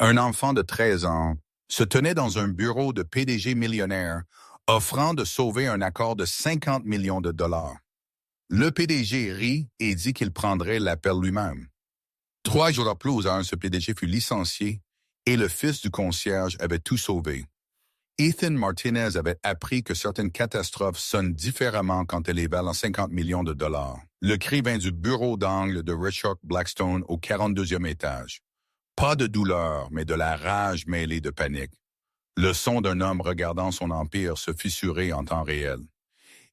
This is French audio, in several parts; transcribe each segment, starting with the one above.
Un enfant de 13 ans se tenait dans un bureau de PDG millionnaire offrant de sauver un accord de 50 millions de dollars. Le PDG rit et dit qu'il prendrait l'appel lui-même. 3 jours plus tard, ce PDG fut licencié et le fils du concierge avait tout sauvé. Ethan Martinez avait appris que certaines catastrophes sonnent différemment quand elles valent 50 millions de dollars. Le cri vint du bureau d'angle de Richard Blackstone au 42e étage. Pas de douleur, mais de la rage mêlée de panique. Le son d'un homme regardant son empire se fissurer en temps réel.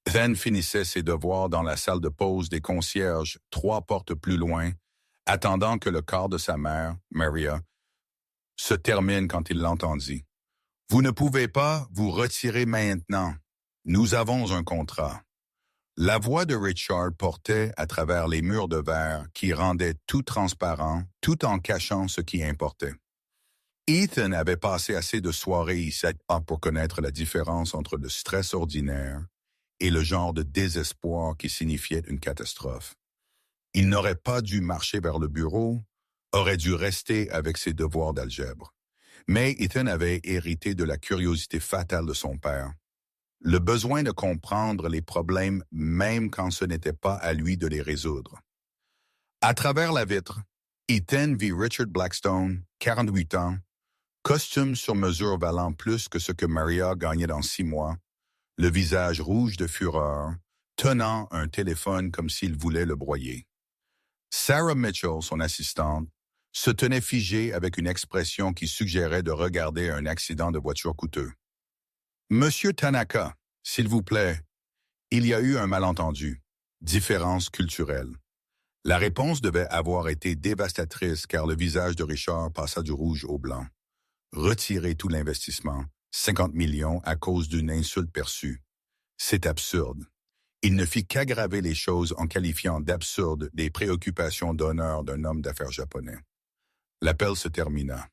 Ethan finissait ses devoirs dans la salle de pause des concierges, 3 portes plus loin, attendant que le corps de sa mère, Maria, se termine quand il l'entendit. « Vous ne pouvez pas vous retirer maintenant. Nous avons un contrat. » La voix de Richard portait à travers les murs de verre qui rendaient tout transparent, tout en cachant ce qui importait. Ethan avait passé assez de soirées ici pour connaître la différence entre le stress ordinaire et le genre de désespoir qui signifiait une catastrophe. Il n'aurait pas dû marcher vers le bureau, aurait dû rester avec ses devoirs d'algèbre. Mais Ethan avait hérité de la curiosité fatale de son père. Le besoin de comprendre les problèmes même quand ce n'était pas à lui de les résoudre. À travers la vitre, Ethan vit Richard Blackstone, 48 ans, costume sur mesure valant plus que ce que Maria gagnait dans 6 mois, le visage rouge de fureur, tenant un téléphone comme s'il voulait le broyer. Sarah Mitchell, son assistante, se tenait figée avec une expression qui suggérait de regarder un accident de voiture coûteux. « Monsieur Tanaka, s'il vous plaît, il y a eu un malentendu. Différence culturelle. » La réponse devait avoir été dévastatrice car le visage de Richard passa du rouge au blanc. Retirer tout l'investissement, 50 millions à cause d'une insulte perçue. C'est absurde. Il ne fit qu'aggraver les choses en qualifiant d'absurde les préoccupations d'honneur d'un homme d'affaires japonais. L'appel se termina.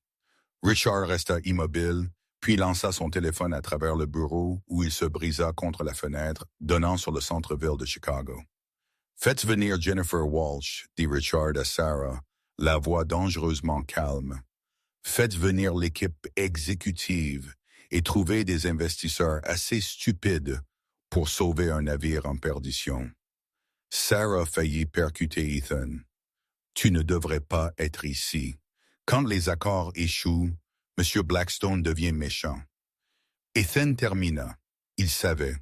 Richard resta immobile, puis lança son téléphone à travers le bureau où il se brisa contre la fenêtre, donnant sur le centre-ville de Chicago. « Faites venir Jennifer Walsh, » dit Richard à Sarah, la voix dangereusement calme. « Faites venir l'équipe exécutive et trouvez des investisseurs assez stupides pour sauver un navire en perdition. » Sarah faillit percuter Ethan. « Tu ne devrais pas être ici. Quand les accords échouent, M. Blackstone devient méchant. » Ethan termina. Il savait.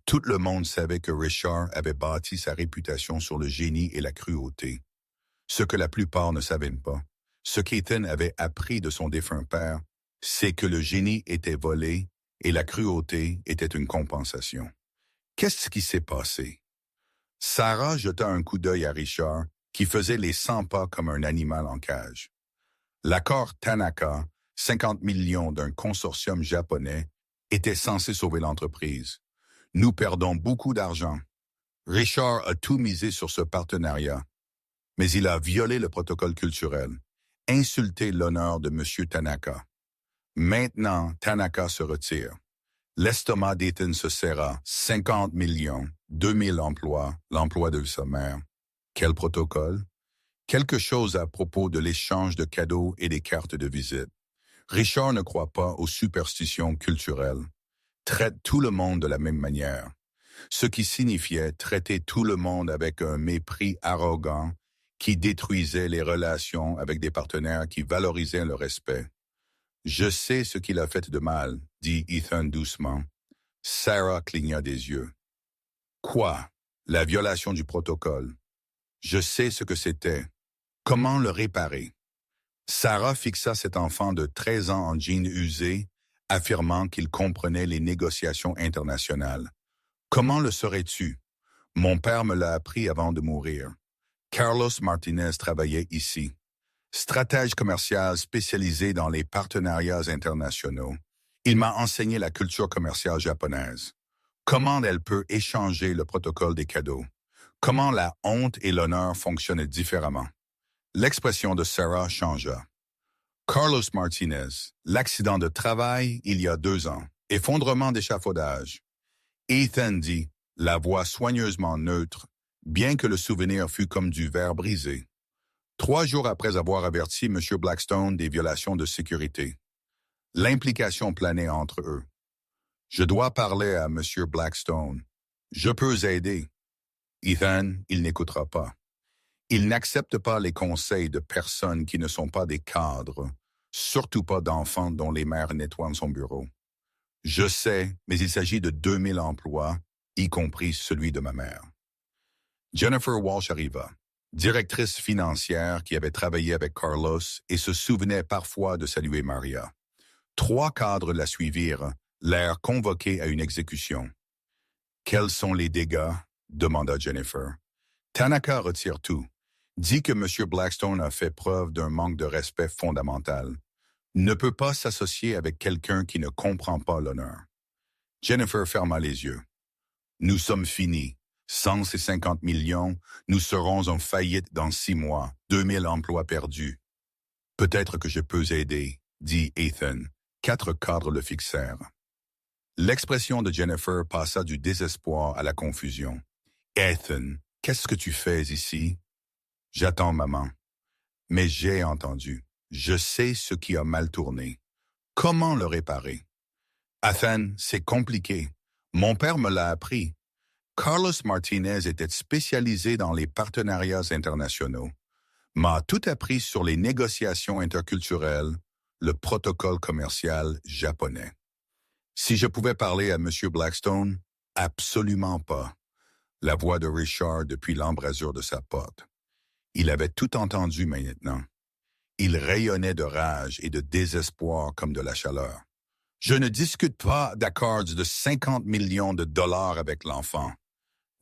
Tout le monde savait que Richard avait bâti sa réputation sur le génie et la cruauté. Ce que la plupart ne savaient pas, ce qu'Ethan avait appris de son défunt père, c'est que le génie était volé et la cruauté était une compensation. Qu'est-ce qui s'est passé? Sarah jeta un coup d'œil à Richard, qui faisait les 100 pas comme un animal en cage. L'accord Tanaka, 50 millions d'un consortium japonais, était censé sauver l'entreprise. Nous perdons beaucoup d'argent. Richard a tout misé sur ce partenariat, mais il a violé le protocole culturel, insulté l'honneur de M. Tanaka. Maintenant, Tanaka se retire. L'estomac d'Ethan se serra. 50 millions, 2000 emplois, l'emploi de sa mère. Quel protocole? Quelque chose à propos de l'échange de cadeaux et des cartes de visite. Richard ne croit pas aux superstitions culturelles. Traite tout le monde de la même manière. Ce qui signifiait traiter tout le monde avec un mépris arrogant qui détruisait les relations avec des partenaires qui valorisaient le respect. « Je sais ce qu'il a fait de mal, » dit Ethan doucement. Sarah cligna des yeux. « Quoi? La violation du protocole. Je sais ce que c'était. Comment le réparer? » Sarah fixa cet enfant de 13 ans en jean usé, affirmant qu'il comprenait les négociations internationales. « Comment le saurais-tu? Mon père me l'a appris avant de mourir. Carlos Martinez travaillait ici. Stratège commercial spécialisé dans les partenariats internationaux. Il m'a enseigné la culture commerciale japonaise. Comment elle peut échanger le protocole des cadeaux. Comment la honte et l'honneur fonctionnent différemment. » L'expression de Sarah changea. Carlos Martinez, l'accident de travail il y a 2 ans, effondrement d'échafaudage. Ethan dit, la voix soigneusement neutre, bien que le souvenir fût comme du verre brisé. 3 jours après avoir averti M. Blackstone des violations de sécurité. L'implication planait entre eux. Je dois parler à M. Blackstone. Je peux aider. Ethan, il n'écoutera pas. Il n'accepte pas les conseils de personnes qui ne sont pas des cadres, surtout pas d'enfants dont les mères nettoient son bureau. Je sais, mais il s'agit de 2000 emplois, y compris celui de ma mère. Jennifer Walsh arriva, directrice financière qui avait travaillé avec Carlos et se souvenait parfois de saluer Maria. 3 cadres la suivirent, l'air convoqué à une exécution. « Quels sont les dégâts? » demanda Jennifer. Tanaka retire tout. Dit que M. Blackstone a fait preuve d'un manque de respect fondamental. Ne peut pas s'associer avec quelqu'un qui ne comprend pas l'honneur. Jennifer ferma les yeux. Nous sommes finis. 150 millions, nous serons en faillite dans 6 mois, 2000 emplois perdus. Peut-être que je peux aider, dit Ethan. 4 cadres le fixèrent. L'expression de Jennifer passa du désespoir à la confusion. Ethan, qu'est-ce que tu fais ici? J'attends maman. Mais j'ai entendu. Je sais ce qui a mal tourné. Comment le réparer? Ethan, c'est compliqué. Mon père me l'a appris. Carlos Martinez était spécialisé dans les partenariats internationaux. M'a tout appris sur les négociations interculturelles, le protocole commercial japonais. Si je pouvais parler à M. Blackstone, absolument pas. La voix de Richard depuis l'embrasure de sa porte. Il avait tout entendu maintenant. Il rayonnait de rage et de désespoir comme de la chaleur. Je ne discute pas d'accords de 50 millions de dollars avec l'enfant.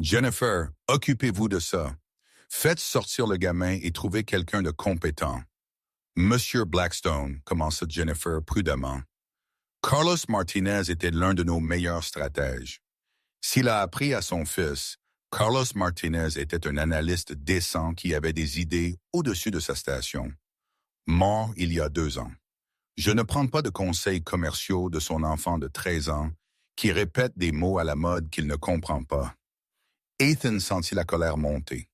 Jennifer, occupez-vous de ça. Faites sortir le gamin et trouvez quelqu'un de compétent. Monsieur Blackstone, commença Jennifer prudemment. Carlos Martinez était l'un de nos meilleurs stratèges. S'il a appris à son fils, Carlos Martinez était un analyste décent qui avait des idées au-dessus de sa station. Mort il y a 2 ans. Je ne prends pas de conseils commerciaux de son enfant de 13 ans qui répète des mots à la mode qu'il ne comprend pas. Ethan sentit la colère monter.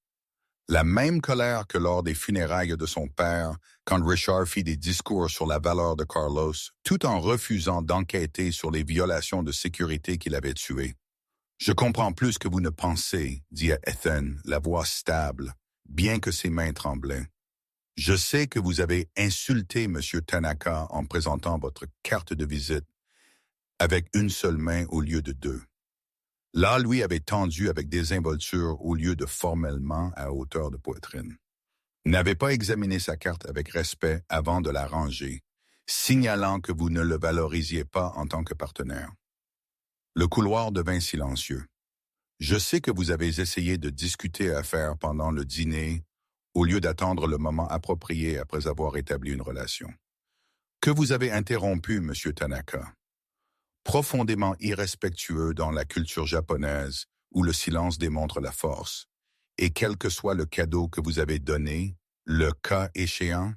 La même colère que lors des funérailles de son père, quand Richard fit des discours sur la valeur de Carlos, tout en refusant d'enquêter sur les violations de sécurité qu'il avait tuées. « Je comprends plus que vous ne pensez, » dit Ethan, la voix stable, bien que ses mains tremblaient. « Je sais que vous avez insulté M. Tanaka en présentant votre carte de visite avec une seule main au lieu de 2. Là, lui avait tendu avec désinvolture au lieu de formellement à hauteur de poitrine. N'avait pas examiné sa carte avec respect avant de la ranger, signalant que vous ne le valorisiez pas en tant que partenaire. Le couloir devint silencieux. Je sais que vous avez essayé de discuter affaires pendant le dîner au lieu d'attendre le moment approprié après avoir établi une relation. Que vous avez interrompu, M. Tanaka. Profondément irrespectueux dans la culture japonaise où le silence démontre la force, et quel que soit le cadeau que vous avez donné, le cas échéant,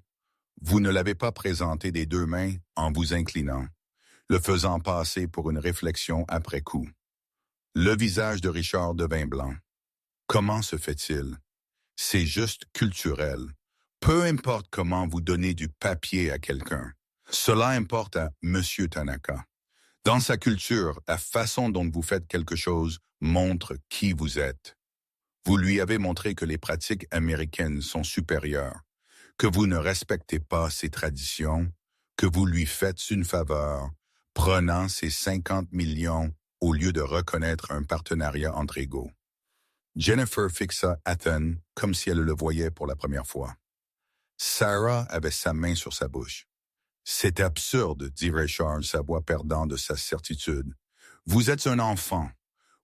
vous ne l'avez pas présenté des 2 mains en vous inclinant, le faisant passer pour une réflexion après coup. Le visage de Richard devint blanc. Comment se fait-il? C'est juste culturel. Peu importe comment vous donnez du papier à quelqu'un. Cela importe à M. Tanaka. Dans sa culture, la façon dont vous faites quelque chose montre qui vous êtes. Vous lui avez montré que les pratiques américaines sont supérieures, que vous ne respectez pas ses traditions, que vous lui faites une faveur, prenant ses 50 millions au lieu de reconnaître un partenariat entre égaux. Jennifer fixa Ethan comme si elle le voyait pour la première fois. Sarah avait sa main sur sa bouche. C'est absurde, dit Richard, sa voix perdant de sa certitude. Vous êtes un enfant.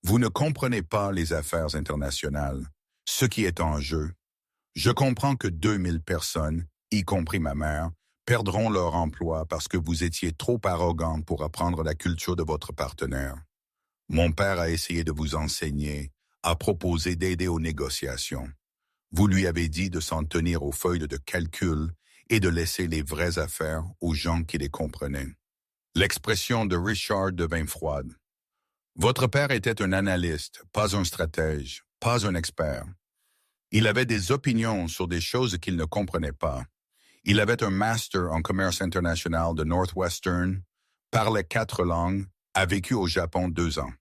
Vous ne comprenez pas les affaires internationales, ce qui est en jeu. Je comprends que 2000 personnes, y compris ma mère, perdront leur emploi parce que vous étiez trop arrogant pour apprendre la culture de votre partenaire. Mon père a essayé de vous enseigner, a proposé d'aider aux négociations. Vous lui avez dit de s'en tenir aux feuilles de calcul et de laisser les vraies affaires aux gens qui les comprenaient. L'expression de Richard devint froide. Votre père était un analyste, pas un stratège, pas un expert. Il avait des opinions sur des choses qu'il ne comprenait pas. Il avait un master en commerce international de Northwestern, parlait 4 langues, a vécu au Japon 2 ans.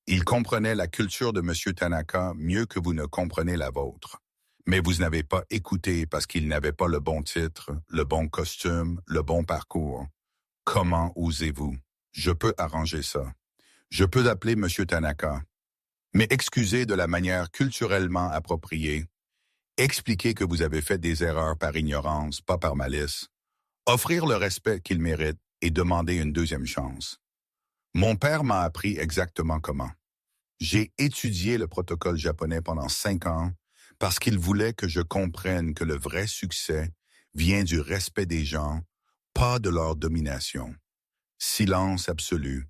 Il comprenait la culture de M. Tanaka mieux que vous ne comprenez la vôtre. Mais vous n'avez pas écouté parce qu'il n'avait pas le bon titre, le bon costume, le bon parcours. Comment osez-vous? Je peux arranger ça. Je peux appeler M. Tanaka. Mais excusez de la manière culturellement appropriée. Expliquez que vous avez fait des erreurs par ignorance, pas par malice. Offrir le respect qu'il mérite et demander une deuxième chance. Mon père m'a appris exactement comment. J'ai étudié le protocole japonais pendant 5 ans parce qu'il voulait que je comprenne que le vrai succès vient du respect des gens, pas de leur domination. Silence absolu.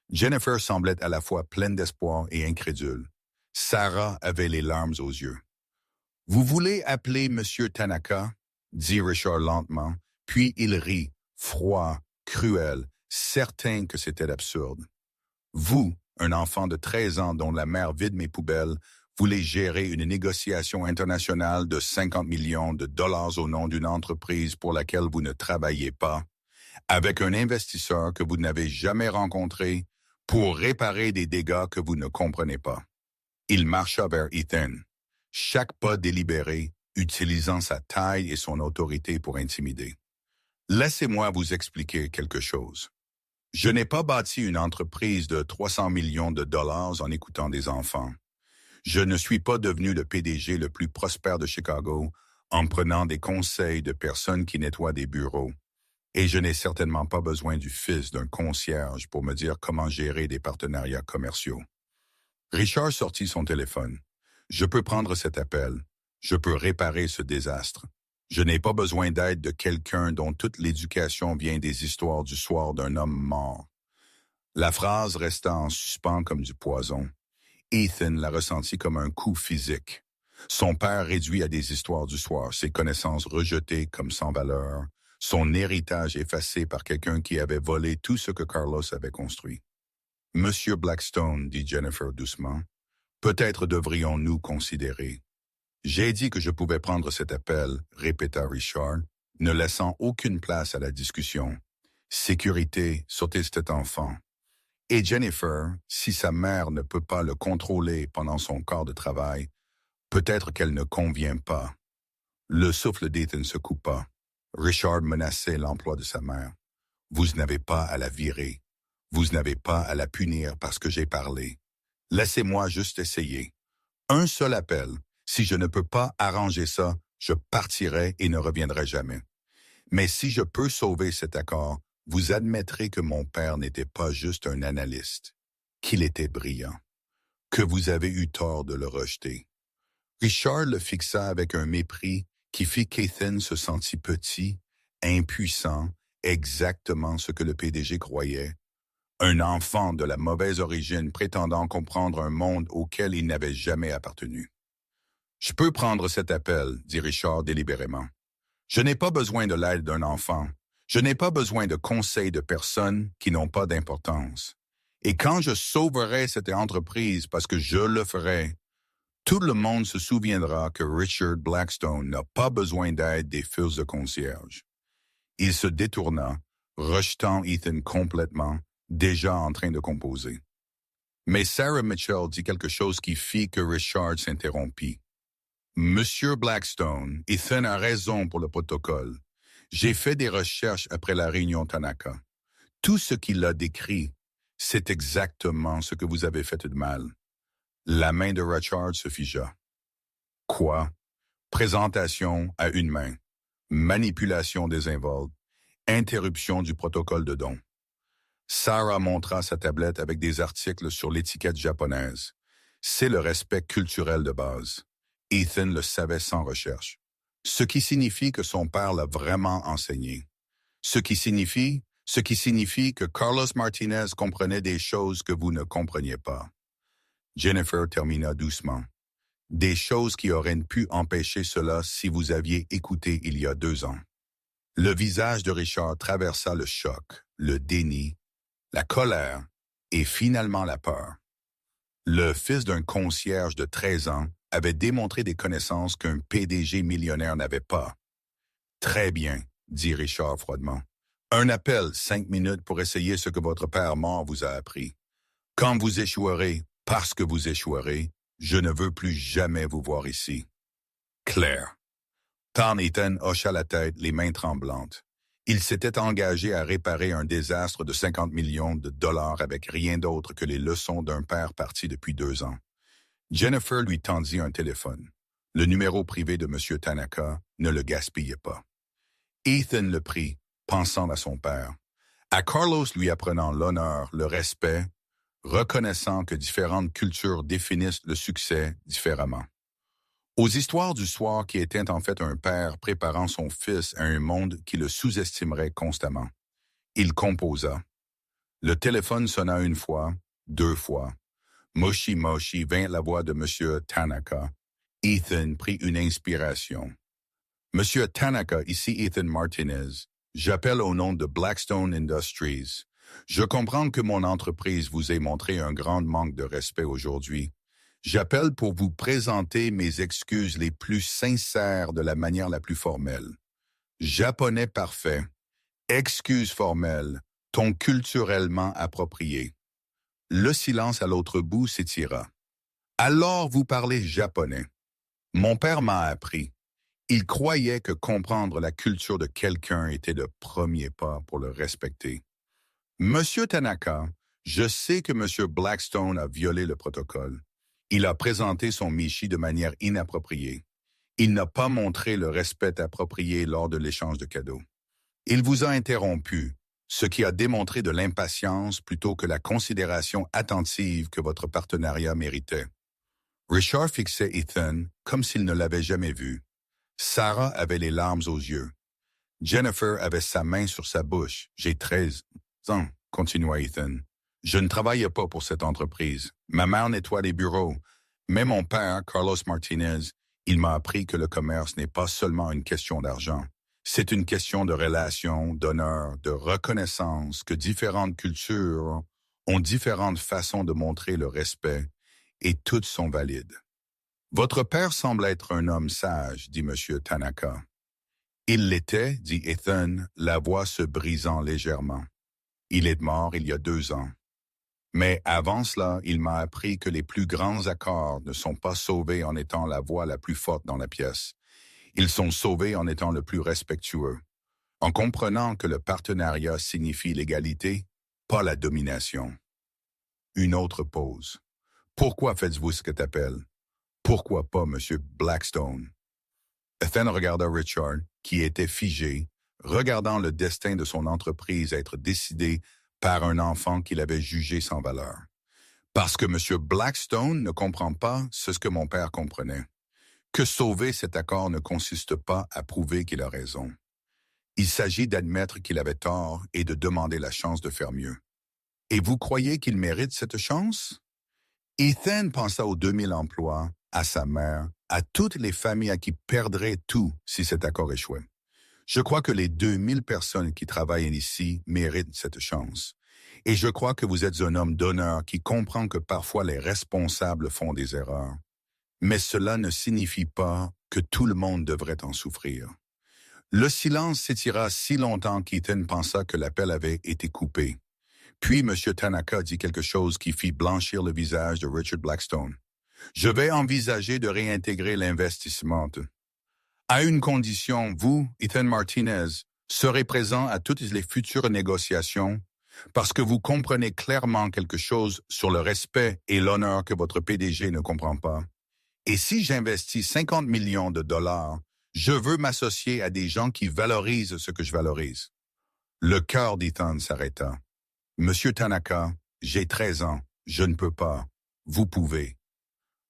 Jennifer semblait à la fois pleine d'espoir et incrédule. Sarah avait les larmes aux yeux. « Vous voulez appeler Monsieur Tanaka ?» dit Richard lentement, puis il rit, froid, cruel, certain que c'était absurde. « Vous, un enfant de 13 ans dont la mère vide mes poubelles, voulez gérer une négociation internationale de 50 millions de dollars au nom d'une entreprise pour laquelle vous ne travaillez pas, avec un investisseur que vous n'avez jamais rencontré, pour réparer des dégâts que vous ne comprenez pas. » Il marcha vers Ethan, chaque pas délibéré, utilisant sa taille et son autorité pour intimider. « Laissez-moi vous expliquer quelque chose. Je n'ai pas bâti une entreprise de 300 millions de dollars en écoutant des enfants. Je ne suis pas devenu le PDG le plus prospère de Chicago en prenant des conseils de personnes qui nettoient des bureaux. Et je n'ai certainement pas besoin du fils d'un concierge pour me dire comment gérer des partenariats commerciaux. » Richard sortit son téléphone. « Je peux prendre cet appel. Je peux réparer ce désastre. Je n'ai pas besoin d'aide de quelqu'un dont toute l'éducation vient des histoires du soir d'un homme mort. » La phrase resta en suspens comme du poison. Ethan la ressentit comme un coup physique. Son père réduit à des histoires du soir, ses connaissances rejetées comme sans valeur, son héritage effacé par quelqu'un qui avait volé tout ce que Carlos avait construit. « Monsieur Blackstone, dit Jennifer doucement, peut-être devrions-nous considérer. » « J'ai dit que je pouvais prendre cet appel, répéta Richard, ne laissant aucune place à la discussion. Sécurité, sauter cet enfant. Et Jennifer, si sa mère ne peut pas le contrôler pendant son quart de travail, peut-être qu'elle ne convient pas. Le souffle d'Ethan se coupa. Richard menaçait l'emploi de sa mère. « Vous n'avez pas à la virer. Vous n'avez pas à la punir parce que j'ai parlé. Laissez-moi juste essayer. Un seul appel. Si je ne peux pas arranger ça, je partirai et ne reviendrai jamais. Mais si je peux sauver cet accord, vous admettrez que mon père n'était pas juste un analyste, qu'il était brillant, que vous avez eu tort de le rejeter. » Richard le fixa avec un mépris qui fit qu'Ethan se sentit petit, impuissant, exactement ce que le PDG croyait. Un enfant de la mauvaise origine prétendant comprendre un monde auquel il n'avait jamais appartenu. « Je peux prendre cet appel, dit Richard délibérément. Je n'ai pas besoin de l'aide d'un enfant. Je n'ai pas besoin de conseils de personnes qui n'ont pas d'importance. Et quand je sauverai cette entreprise parce que je le ferai, tout le monde se souviendra que Richard Blackstone n'a pas besoin d'aide des fils de concierge. » Il se détourna, rejetant Ethan complètement, déjà en train de composer. Mais Sarah Mitchell dit quelque chose qui fit que Richard s'interrompit. « Monsieur Blackstone, Ethan a raison pour le protocole. J'ai fait des recherches après la réunion Tanaka. Tout ce qu'il a décrit, c'est exactement ce que vous avez fait de mal. » La main de Richard se figea. « Quoi? Présentation à une main. Manipulation désinvolte. Interruption du protocole de don. » Sarah montra sa tablette avec des articles sur l'étiquette japonaise. C'est le respect culturel de base. Ethan le savait sans recherche. Ce qui signifie que son père l'a vraiment enseigné. Ce qui signifie que Carlos Martinez comprenait des choses que vous ne compreniez pas. Jennifer termina doucement. Des choses qui auraient pu empêcher cela si vous aviez écouté il y a 2 ans. Le visage de Richard traversa le choc, le déni, la colère et finalement la peur. Le fils d'un concierge de 13 ans avait démontré des connaissances qu'un PDG millionnaire n'avait pas. Très bien, dit Richard froidement. Un appel, 5 minutes pour essayer ce que votre père mort vous a appris. Quand vous échouerez, parce que vous échouerez, je ne veux plus jamais vous voir ici. Claire. Ethan hocha la tête, les mains tremblantes. Il s'était engagé à réparer un désastre de 50 millions de dollars avec rien d'autre que les leçons d'un père parti depuis 2 ans. Jennifer lui tendit un téléphone. Le numéro privé de M. Tanaka ne le gaspillait pas. Ethan le prit, pensant à son père. À Carlos lui apprenant l'honneur, le respect, reconnaissant que différentes cultures définissent le succès différemment. Aux histoires du soir qui étaient en fait un père préparant son fils à un monde qui le sous-estimerait constamment. Il composa. Le téléphone sonna 1 fois, 2 fois. Moshi moshi vint la voix de M. Tanaka. Ethan prit une inspiration. Monsieur Tanaka, ici Ethan Martinez. J'appelle au nom de Blackstone Industries. Je comprends que mon entreprise vous ait montré un grand manque de respect aujourd'hui. J'appelle pour vous présenter mes excuses les plus sincères de la manière la plus formelle. Japonais parfait. Excuse formelle. Ton culturellement approprié. Le silence à l'autre bout s'étira. Alors vous parlez japonais. Mon père m'a appris. Il croyait que comprendre la culture de quelqu'un était le premier pas pour le respecter. Monsieur Tanaka, je sais que Monsieur Blackstone a violé le protocole. Il a présenté son Michi de manière inappropriée. Il n'a pas montré le respect approprié lors de l'échange de cadeaux. Il vous a interrompu, ce qui a démontré de l'impatience plutôt que la considération attentive que votre partenariat méritait. Richard fixait Ethan comme s'il ne l'avait jamais vu. Sarah avait les larmes aux yeux. Jennifer avait sa main sur sa bouche. J'ai 13 ans, continua Ethan. Je ne travaillais pas pour cette entreprise. Ma mère nettoie les bureaux. Mais mon père, Carlos Martinez, il m'a appris que le commerce n'est pas seulement une question d'argent. C'est une question de relation, d'honneur, de reconnaissance, que différentes cultures ont différentes façons de montrer le respect et toutes sont valides. Votre père semble être un homme sage, dit M. Tanaka. Il l'était, dit Ethan, la voix se brisant légèrement. Il est mort il y a 2 ans. Mais avant cela, il m'a appris que les plus grands accords ne sont pas sauvés en étant la voix la plus forte dans la pièce. Ils sont sauvés en étant le plus respectueux, en comprenant que le partenariat signifie l'égalité, pas la domination. Une autre pause. Pourquoi faites-vous ce que t'appelles? Pourquoi pas, Monsieur Blackstone? Ethan regarda Richard, qui était figé, regardant le destin de son entreprise être décidé par un enfant qu'il avait jugé sans valeur. Parce que M. Blackstone ne comprend pas ce que mon père comprenait. Que sauver cet accord ne consiste pas à prouver qu'il a raison. Il s'agit d'admettre qu'il avait tort et de demander la chance de faire mieux. Et vous croyez qu'il mérite cette chance? Ethan pensa aux 2000 emplois, à sa mère, à toutes les familles à qui perdraient tout si cet accord échouait. Je crois que les 2000 personnes qui travaillent ici méritent cette chance. Et je crois que vous êtes un homme d'honneur qui comprend que parfois les responsables font des erreurs. Mais cela ne signifie pas que tout le monde devrait en souffrir. Le silence s'étira si longtemps qu'Ethan pensa que l'appel avait été coupé. Puis M. Tanaka dit quelque chose qui fit blanchir le visage de Richard Blackstone. « Je vais envisager de réintégrer l'investissement. À une condition, vous, Ethan Martinez, serez présent à toutes les futures négociations parce que vous comprenez clairement quelque chose sur le respect et l'honneur que votre PDG ne comprend pas. Et si j'investis 50 millions de dollars, je veux m'associer à des gens qui valorisent ce que je valorise. » Le cœur d'Ethan s'arrêta. « Monsieur Tanaka, j'ai 13 ans, je ne peux pas. Vous pouvez. »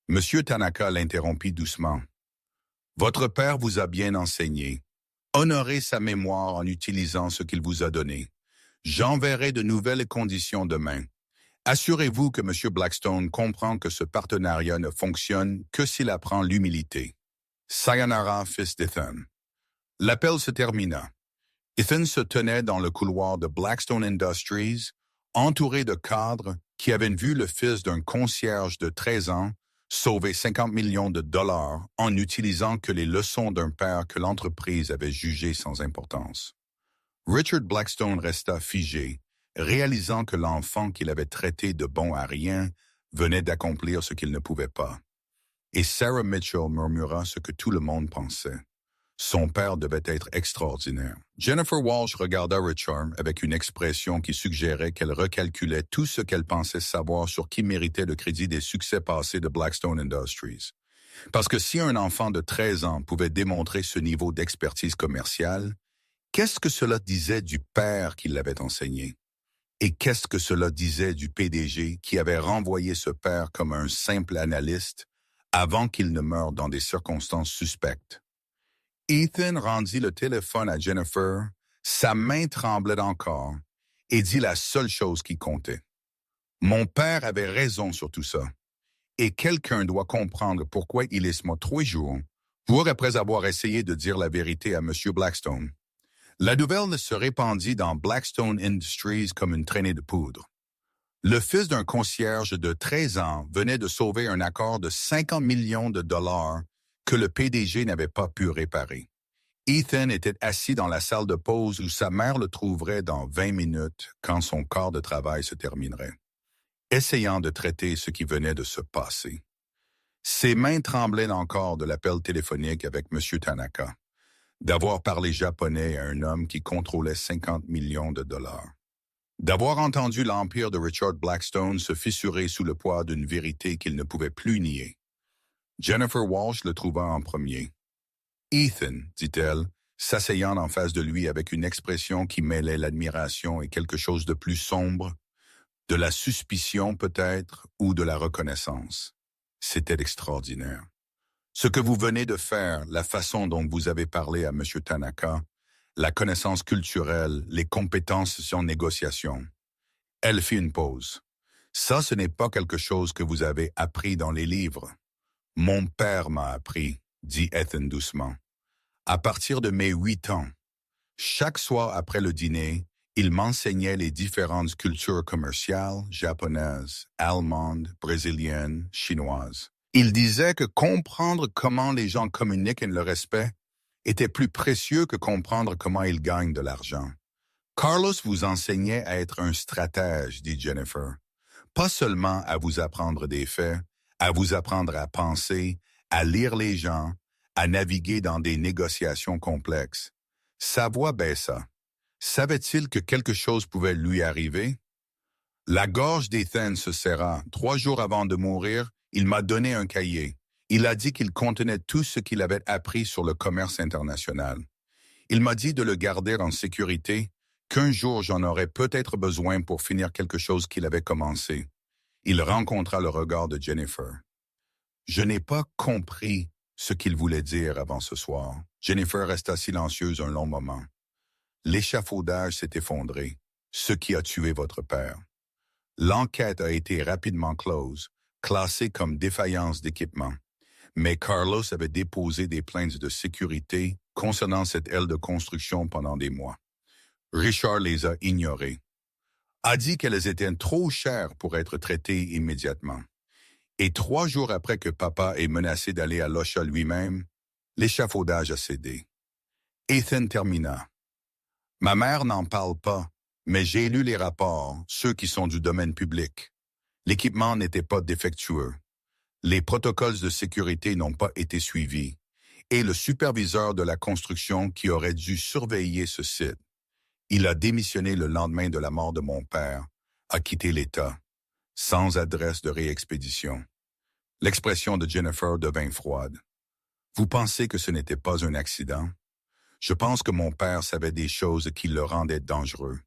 Monsieur Tanaka l'interrompit doucement. « Votre père vous a bien enseigné. Honorez sa mémoire en utilisant ce qu'il vous a donné. J'enverrai de nouvelles conditions demain. Assurez-vous que M. Blackstone comprend que ce partenariat ne fonctionne que s'il apprend l'humilité. Sayonara, fils d'Ethan. » L'appel se termina. Ethan se tenait dans le couloir de Blackstone Industries, entouré de cadres qui avaient vu le fils d'un concierge de 13 ans Sauver 50 millions de dollars en n'utilisant que les leçons d'un père que l'entreprise avait jugé sans importance. Richard Blackstone resta figé, réalisant que l'enfant qu'il avait traité de bon à rien venait d'accomplir ce qu'il ne pouvait pas. Et Sarah Mitchell murmura ce que tout le monde pensait. Son père devait être extraordinaire. Jennifer Walsh regarda Richard avec une expression qui suggérait qu'elle recalculait tout ce qu'elle pensait savoir sur qui méritait le crédit des succès passés de Blackstone Industries. Parce que si un enfant de 13 ans pouvait démontrer ce niveau d'expertise commerciale, qu'est-ce que cela disait du père qui l'avait enseigné? Et qu'est-ce que cela disait du PDG qui avait renvoyé ce père comme un simple analyste avant qu'il ne meure dans des circonstances suspectes? Ethan rendit le téléphone à Jennifer, sa main tremblait encore, et dit la seule chose qui comptait. Mon père avait raison sur tout ça, et quelqu'un doit comprendre pourquoi il est mort 3 jours, pour après avoir essayé de dire la vérité à M. Blackstone. La nouvelle se répandit dans Blackstone Industries comme une traînée de poudre. Le fils d'un concierge de 13 ans venait de sauver un accord de 50 millions de dollars que le PDG n'avait pas pu réparer. Ethan était assis dans la salle de pause où sa mère le trouverait dans 20 minutes quand son quart de travail se terminerait, essayant de traiter ce qui venait de se passer. Ses mains tremblaient encore de l'appel téléphonique avec M. Tanaka, d'avoir parlé japonais à un homme qui contrôlait 50 millions de dollars, d'avoir entendu l'empire de Richard Blackstone se fissurer sous le poids d'une vérité qu'il ne pouvait plus nier. Jennifer Walsh le trouva en premier. « Ethan, dit-elle, s'asseyant en face de lui avec une expression qui mêlait l'admiration et quelque chose de plus sombre, de la suspicion peut-être ou de la reconnaissance. C'était extraordinaire. Ce que vous venez de faire, la façon dont vous avez parlé à M. Tanaka, la connaissance culturelle, les compétences en négociation. » Elle fit une pause. « Ça, ce n'est pas quelque chose que vous avez appris dans les livres. Mon père m'a appris, dit Ethan doucement. À partir de mes 8 ans, chaque soir après le dîner, il m'enseignait les différentes cultures commerciales, japonaises, allemandes, brésiliennes, chinoises. Il disait que comprendre comment les gens communiquent et le respect était plus précieux que comprendre comment ils gagnent de l'argent. Carlos vous enseignait à être un stratège, dit Jennifer. Pas seulement à vous apprendre des faits, à vous apprendre à penser, à lire les gens, à naviguer dans des négociations complexes. Sa voix baissa. Savait-il que quelque chose pouvait lui arriver? La gorge d'Ethan se serra. 3 jours avant de mourir, il m'a donné un cahier. Il a dit qu'il contenait tout ce qu'il avait appris sur le commerce international. Il m'a dit de le garder en sécurité, qu'un jour j'en aurais peut-être besoin pour finir quelque chose qu'il avait commencé. Il rencontra le regard de Jennifer. Je n'ai pas compris ce qu'il voulait dire avant ce soir. Jennifer resta silencieuse un long moment. L'échafaudage s'est effondré, ce qui a tué votre père. L'enquête a été rapidement close, classée comme défaillance d'équipement. Mais Carlos avait déposé des plaintes de sécurité concernant cette aile de construction pendant des mois. Richard les a ignorées. A dit qu'elles étaient trop chères pour être traitées immédiatement. Et 3 jours après que papa ait menacé d'aller à l'Osha lui-même, l'échafaudage a cédé. Ethan termina. Ma mère n'en parle pas, mais j'ai lu les rapports, ceux qui sont du domaine public. L'équipement n'était pas défectueux. Les protocoles de sécurité n'ont pas été suivis. Et le superviseur de la construction qui aurait dû surveiller ce site, il a démissionné le lendemain de la mort de mon père, a quitté l'État, sans adresse de réexpédition. L'expression de Jennifer devint froide. Vous pensez que ce n'était pas un accident? Je pense que mon père savait des choses qui le rendaient dangereux.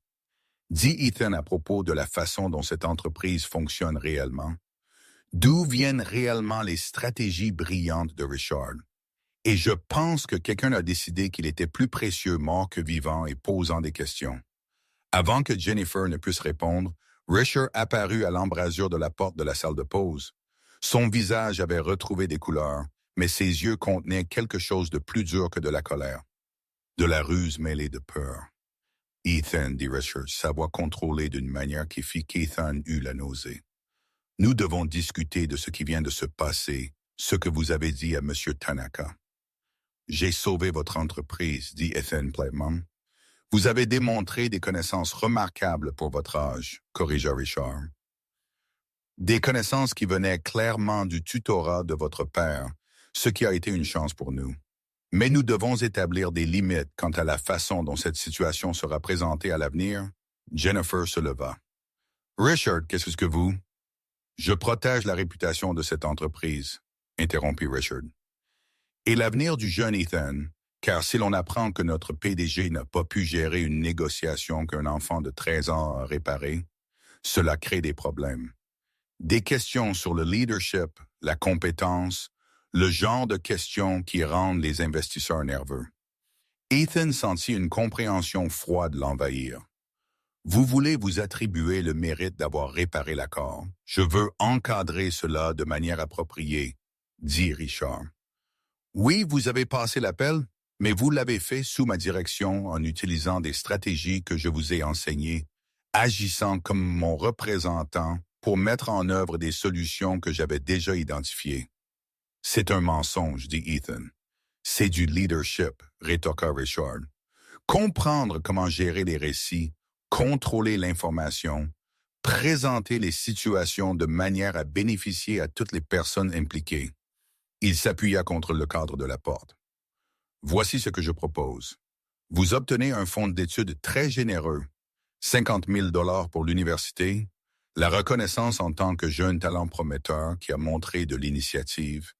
Dit Ethan à propos de la façon dont cette entreprise fonctionne réellement. D'où viennent réellement les stratégies brillantes de Richard? Et je pense que quelqu'un a décidé qu'il était plus précieux mort que vivant et posant des questions. Avant que Jennifer ne puisse répondre, Richard apparut à l'embrasure de la porte de la salle de pause. Son visage avait retrouvé des couleurs, mais ses yeux contenaient quelque chose de plus dur que de la colère. De la ruse mêlée de peur. Ethan, dit Richard, sa voix contrôlée d'une manière qui fit qu'Ethan eut la nausée. Nous devons discuter de ce qui vient de se passer, ce que vous avez dit à M. Tanaka. J'ai sauvé votre entreprise, dit Ethan Playman. Vous avez démontré des connaissances remarquables pour votre âge, corrigea Richard. Des connaissances qui venaient clairement du tutorat de votre père, ce qui a été une chance pour nous. Mais nous devons établir des limites quant à la façon dont cette situation sera présentée à l'avenir. Jennifer se leva. Richard, qu'est-ce que vous? Je protège la réputation de cette entreprise, interrompit Richard. Et l'avenir du jeune Ethan, car si l'on apprend que notre PDG n'a pas pu gérer une négociation qu'un enfant de 13 ans a réparée, cela crée des problèmes. Des questions sur le leadership, la compétence, le genre de questions qui rendent les investisseurs nerveux. Ethan sentit une compréhension froide l'envahir. Vous voulez vous attribuer le mérite d'avoir réparé l'accord. Je veux encadrer cela de manière appropriée, dit Richard. Oui, vous avez passé l'appel, mais vous l'avez fait sous ma direction en utilisant des stratégies que je vous ai enseignées, agissant comme mon représentant pour mettre en œuvre des solutions que j'avais déjà identifiées. C'est un mensonge, dit Ethan. C'est du leadership, rétorqua Richard. Comprendre comment gérer les récits, contrôler l'information, présenter les situations de manière à bénéficier à toutes les personnes impliquées. Il s'appuya contre le cadre de la porte. Voici ce que je propose. Vous obtenez un fonds d'études très généreux, 50 000 $ pour l'université, la reconnaissance en tant que jeune talent prometteur qui a montré de l'initiative,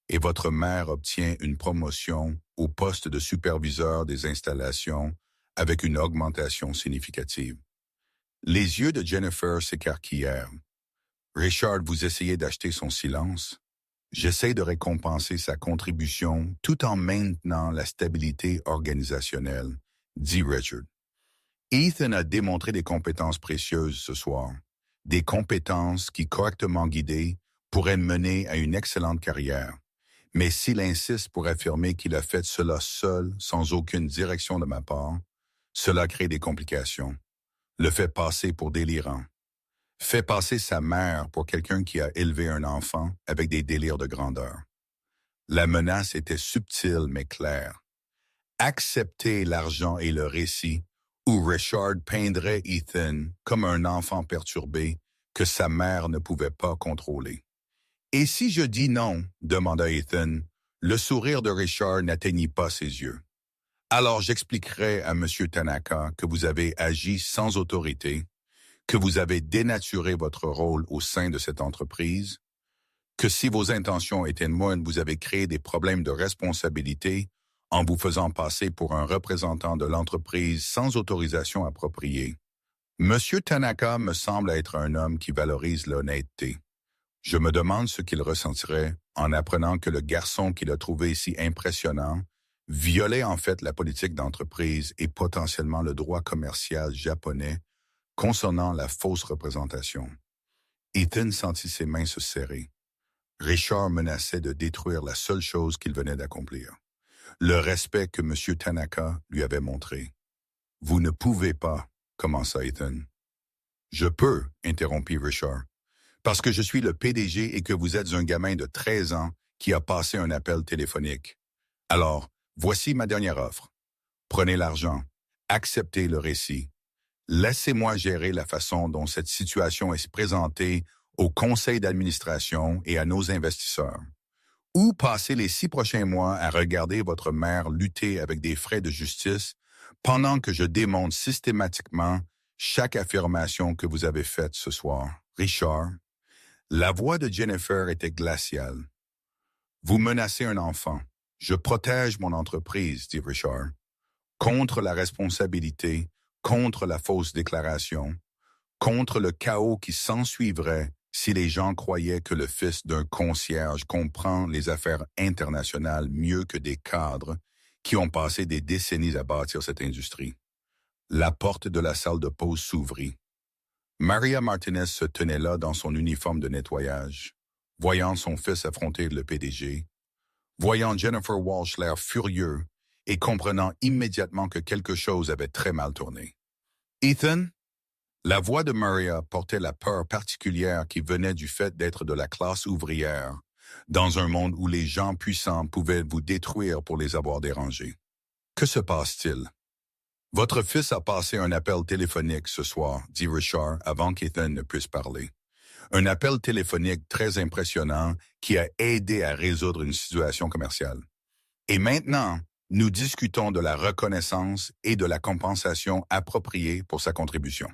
et votre mère obtient une promotion au poste de superviseur des installations avec une augmentation significative. Les yeux de Jennifer s'écarquillèrent. Richard, vous essayez d'acheter son silence? J'essaie de récompenser sa contribution tout en maintenant la stabilité organisationnelle, dit Richard. Ethan a démontré des compétences précieuses ce soir, des compétences qui, correctement guidées, pourraient mener à une excellente carrière. Mais s'il insiste pour affirmer qu'il a fait cela seul, sans aucune direction de ma part, cela crée des complications. Le fait passer pour délirant. Fait passer sa mère pour quelqu'un qui a élevé un enfant avec des délires de grandeur. La menace était subtile mais claire. Accepter l'argent et le récit où Richard peindrait Ethan comme un enfant perturbé que sa mère ne pouvait pas contrôler. « Et si je dis non ?» demanda Ethan. Le sourire de Richard n'atteignit pas ses yeux. « Alors j'expliquerai à M. Tanaka que vous avez agi sans autorité, que vous avez dénaturé votre rôle au sein de cette entreprise, que si vos intentions étaient bonnes, vous avez créé des problèmes de responsabilité en vous faisant passer pour un représentant de l'entreprise sans autorisation appropriée. M. Tanaka me semble être un homme qui valorise l'honnêteté. Je me demande ce qu'il ressentirait en apprenant que le garçon qu'il a trouvé si impressionnant violait en fait la politique d'entreprise et potentiellement le droit commercial japonais concernant la fausse représentation. Ethan sentit ses mains se serrer. Richard menaçait de détruire la seule chose qu'il venait d'accomplir, le respect que M. Tanaka lui avait montré. « Vous ne pouvez pas, » commença Ethan. « Je peux, » interrompit Richard, « parce que je suis le PDG et que vous êtes un gamin de 13 ans qui a passé un appel téléphonique. Alors, voici ma dernière offre. Prenez l'argent, acceptez le récit. Laissez-moi gérer la façon dont cette situation est présentée au conseil d'administration et à nos investisseurs. Ou passez les 6 prochains mois à regarder votre mère lutter avec des frais de justice pendant que je démonte systématiquement chaque affirmation que vous avez faite ce soir. Richard, la voix de Jennifer était glaciale. Vous menacez un enfant. Je protège mon entreprise, dit Richard. Contre la responsabilité, contre la fausse déclaration, contre le chaos qui s'ensuivrait si les gens croyaient que le fils d'un concierge comprend les affaires internationales mieux que des cadres qui ont passé des décennies à bâtir cette industrie. La porte de la salle de pause s'ouvrit. Maria Martinez se tenait là dans son uniforme de nettoyage, voyant son fils affronter le PDG, voyant Jennifer Walsh l'air furieux et comprenant immédiatement que quelque chose avait très mal tourné. « Ethan, La voix de Maria portait la peur particulière qui venait du fait d'être de la classe ouvrière, dans un monde où les gens puissants pouvaient vous détruire pour les avoir dérangés. Que se passe-t-il? Votre fils a passé un appel téléphonique ce soir, dit Richard avant qu'Ethan ne puisse parler. Un appel téléphonique très impressionnant qui a aidé à résoudre une situation commerciale. Et maintenant, nous discutons de la reconnaissance et de la compensation appropriée pour sa contribution.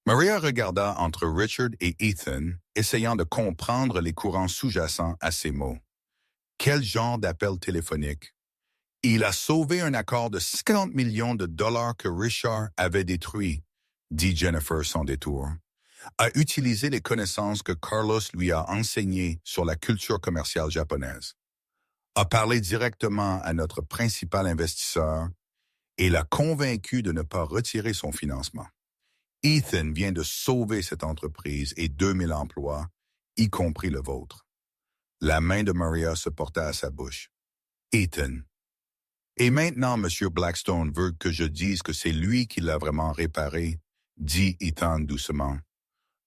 Maria regarda entre Richard et Ethan, essayant de comprendre les courants sous-jacents à ces mots. Quel genre d'appel téléphonique? Il a sauvé un accord de 50 millions de dollars que Richard avait détruit, dit Jennifer sans détour. A utilisé les connaissances que Carlos lui a enseignées sur la culture commerciale japonaise. A parlé directement à notre principal investisseur et l'a convaincu de ne pas retirer son financement. Ethan vient de sauver cette entreprise et 2000 emplois, y compris le vôtre. La main de Maria se porta à sa bouche. Ethan. Et maintenant, M. Blackstone veut que je dise que c'est lui qui l'a vraiment réparé, dit Ethan doucement.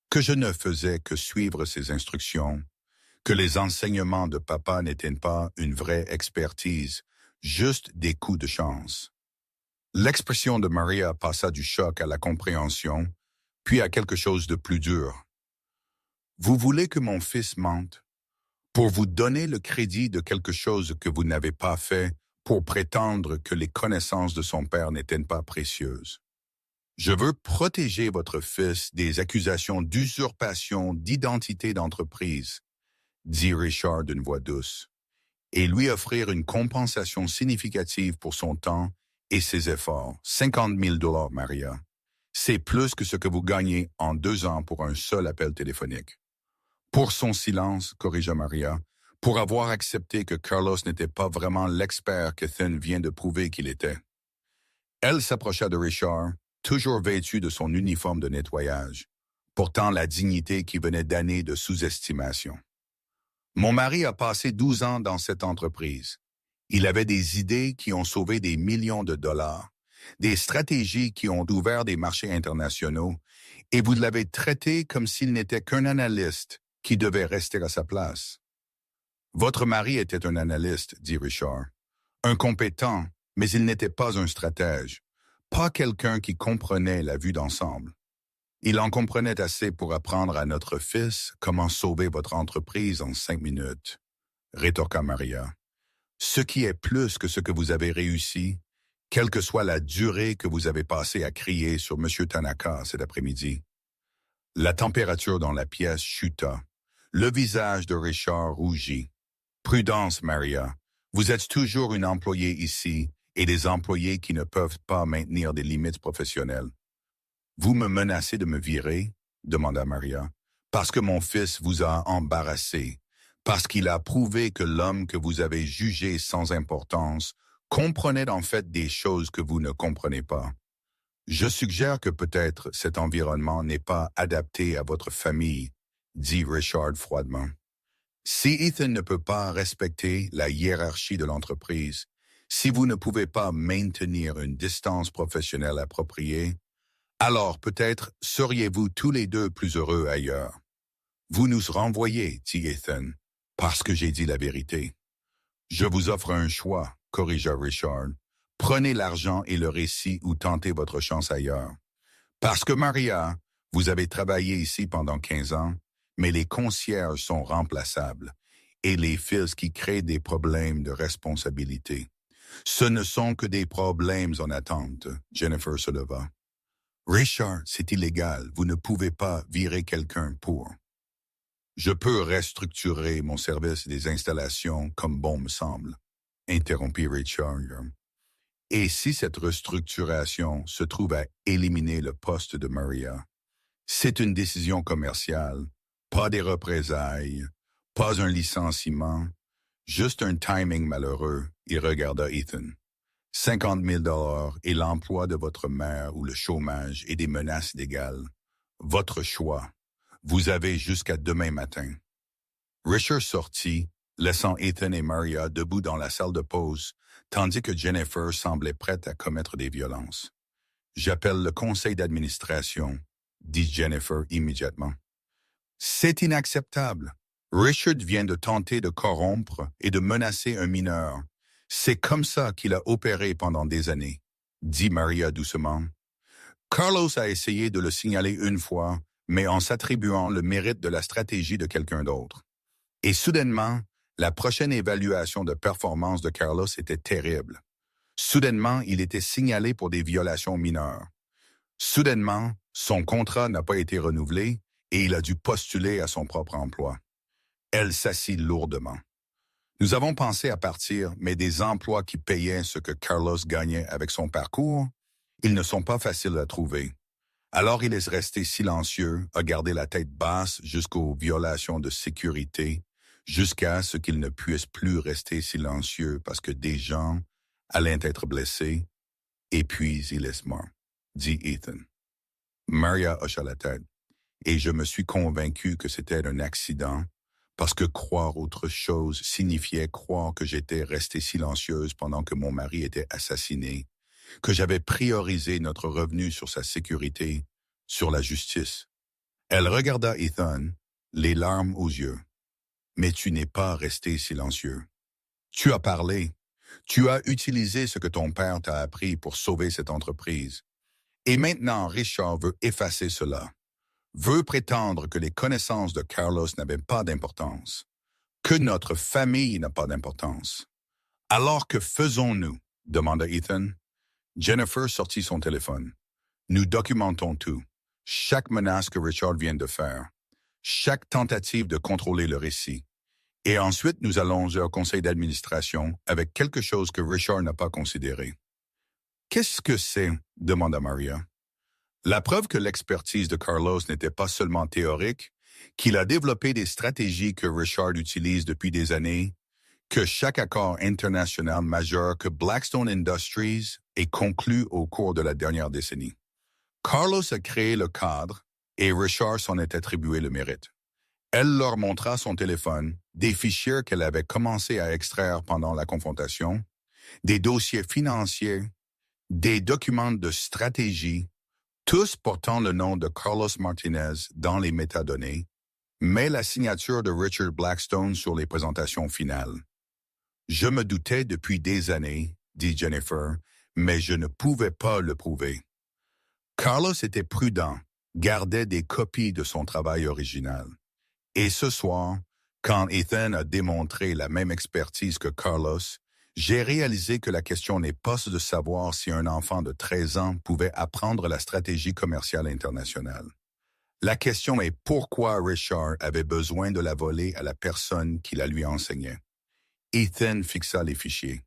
Que je ne faisais que suivre ses instructions, que les enseignements de papa n'étaient pas une vraie expertise, juste des coups de chance. L'expression de Maria passa du choc à la compréhension, puis à quelque chose de plus dur. Vous voulez que mon fils mente pour vous donner le crédit de quelque chose que vous n'avez pas fait, pour prétendre que les connaissances de son père n'étaient pas précieuses. Je veux protéger votre fils des accusations d'usurpation d'identité d'entreprise, dit Richard d'une voix douce, et lui offrir une compensation significative pour son temps et ses efforts. 50 000 $, Maria. C'est plus que ce que vous gagnez en 2 ans pour un seul appel téléphonique. Pour son silence, corrigea Maria, pour avoir accepté que Carlos n'était pas vraiment l'expert qu'Ethan vient de prouver qu'il était. Elle s'approcha de Richard, toujours vêtu de son uniforme de nettoyage, portant la dignité qui venait d'années de sous-estimation. Mon mari a passé 12 ans dans cette entreprise. Il avait des idées qui ont sauvé des millions de dollars, des stratégies qui ont ouvert des marchés internationaux, et vous l'avez traité comme s'il n'était qu'un analyste qui devait rester à sa place. Votre mari était un analyste, dit Richard. Un compétent, mais il n'était pas un stratège, pas quelqu'un qui comprenait la vue d'ensemble. Il en comprenait assez pour apprendre à notre fils comment sauver votre entreprise en 5 minutes, rétorqua Maria. Ce qui est plus que ce que vous avez réussi, quelle que soit la durée que vous avez passée à crier sur M. Tanaka cet après-midi. La température dans la pièce chuta. Le visage de Richard rougit. Prudence, Maria. Vous êtes toujours une employée ici et des employés qui ne peuvent pas maintenir des limites professionnelles. Vous me menacez de me virer? Demanda Maria. Parce que mon fils vous a embarrassé. Parce qu'il a prouvé que l'homme que vous avez jugé sans importance comprenait en fait des choses que vous ne comprenez pas. Je suggère que peut-être cet environnement n'est pas adapté à votre famille, dit Richard froidement. Si Ethan ne peut pas respecter la hiérarchie de l'entreprise, si vous ne pouvez pas maintenir une distance professionnelle appropriée, alors peut-être seriez-vous tous les deux plus heureux ailleurs. Vous nous renvoyez, dit Ethan, parce que j'ai dit la vérité. Je vous offre un choix, corrigea Richard. Prenez l'argent et le récit ou tentez votre chance ailleurs. Parce que Maria, vous avez travaillé ici pendant 15 ans, mais les concierges sont remplaçables et les fils qui créent des problèmes de responsabilité. Ce ne sont que des problèmes en attente. Jennifer se leva. Richard, c'est illégal. Vous ne pouvez pas virer quelqu'un pour. Je peux restructurer mon service des installations comme bon me semble, interrompit Richard. Et si cette restructuration se trouve à éliminer le poste de Maria, c'est une décision commerciale. Pas des représailles, pas un licenciement, juste un timing malheureux, il regarda Ethan. 50 000 $ et l'emploi de votre mère ou le chômage et des menaces légales. Votre choix. Vous avez jusqu'à demain matin. Richard sortit, laissant Ethan et Maria debout dans la salle de pause, tandis que Jennifer semblait prête à commettre des violences. J'appelle le conseil d'administration, dit Jennifer immédiatement. C'est inacceptable. Richard vient de tenter de corrompre et de menacer un mineur. C'est comme ça qu'il a opéré pendant des années, dit Maria doucement. Carlos a essayé de le signaler une fois, mais en s'attribuant le mérite de la stratégie de quelqu'un d'autre. Et soudainement, la prochaine évaluation de performance de Carlos était terrible. Soudainement, il était signalé pour des violations mineures. Soudainement, son contrat n'a pas été renouvelé et il a dû postuler à son propre emploi. Elle s'assit lourdement. Nous avons pensé à partir, mais des emplois qui payaient ce que Carlos gagnait avec son parcours, ils ne sont pas faciles à trouver. Alors il est resté silencieux, a gardé la tête basse jusqu'aux violations de sécurité, jusqu'à ce qu'il ne puisse plus rester silencieux parce que des gens allaient être blessés, et puis il est mort, dit Ethan. Maria hocha la tête, et je me suis convaincu que c'était un accident, parce que croire autre chose signifiait croire que j'étais restée silencieuse pendant que mon mari était assassiné, que j'avais priorisé notre revenu sur sa sécurité, sur la justice. Elle regarda Ethan, les larmes aux yeux. Mais tu n'es pas resté silencieux. Tu as parlé. Tu as utilisé ce que ton père t'a appris pour sauver cette entreprise. Et maintenant, Richard veut effacer cela. Veut prétendre que les connaissances de Carlos n'avaient pas d'importance. Que notre famille n'a pas d'importance. Alors que faisons-nous? Demanda Ethan. Jennifer sortit son téléphone. Nous documentons tout. Chaque menace que Richard vient de faire. Chaque tentative de contrôler le récit. Et ensuite, nous allons au conseil d'administration avec quelque chose que Richard n'a pas considéré. Qu'est-ce que c'est? Demanda Maria. La preuve que l'expertise de Carlos n'était pas seulement théorique, qu'il a développé des stratégies que Richard utilise depuis des années, que chaque accord international majeur que Blackstone Industries est conclu au cours de la dernière décennie. Carlos a créé le cadre et Richard s'en est attribué le mérite. Elle leur montra son téléphone, des fichiers qu'elle avait commencé à extraire pendant la confrontation, des dossiers financiers, des documents de stratégie, tous portant le nom de Carlos Martinez dans les métadonnées, mais la signature de Richard Blackstone sur les présentations finales. Je me doutais depuis des années, dit Jennifer, mais je ne pouvais pas le prouver. Carlos était prudent, gardait des copies de son travail original. Et ce soir, quand Ethan a démontré la même expertise que Carlos, j'ai réalisé que la question n'est pas de savoir si un enfant de 13 ans pouvait apprendre la stratégie commerciale internationale. La question est pourquoi Richard avait besoin de la voler à la personne qui la lui enseignait. Ethan fixa les fichiers.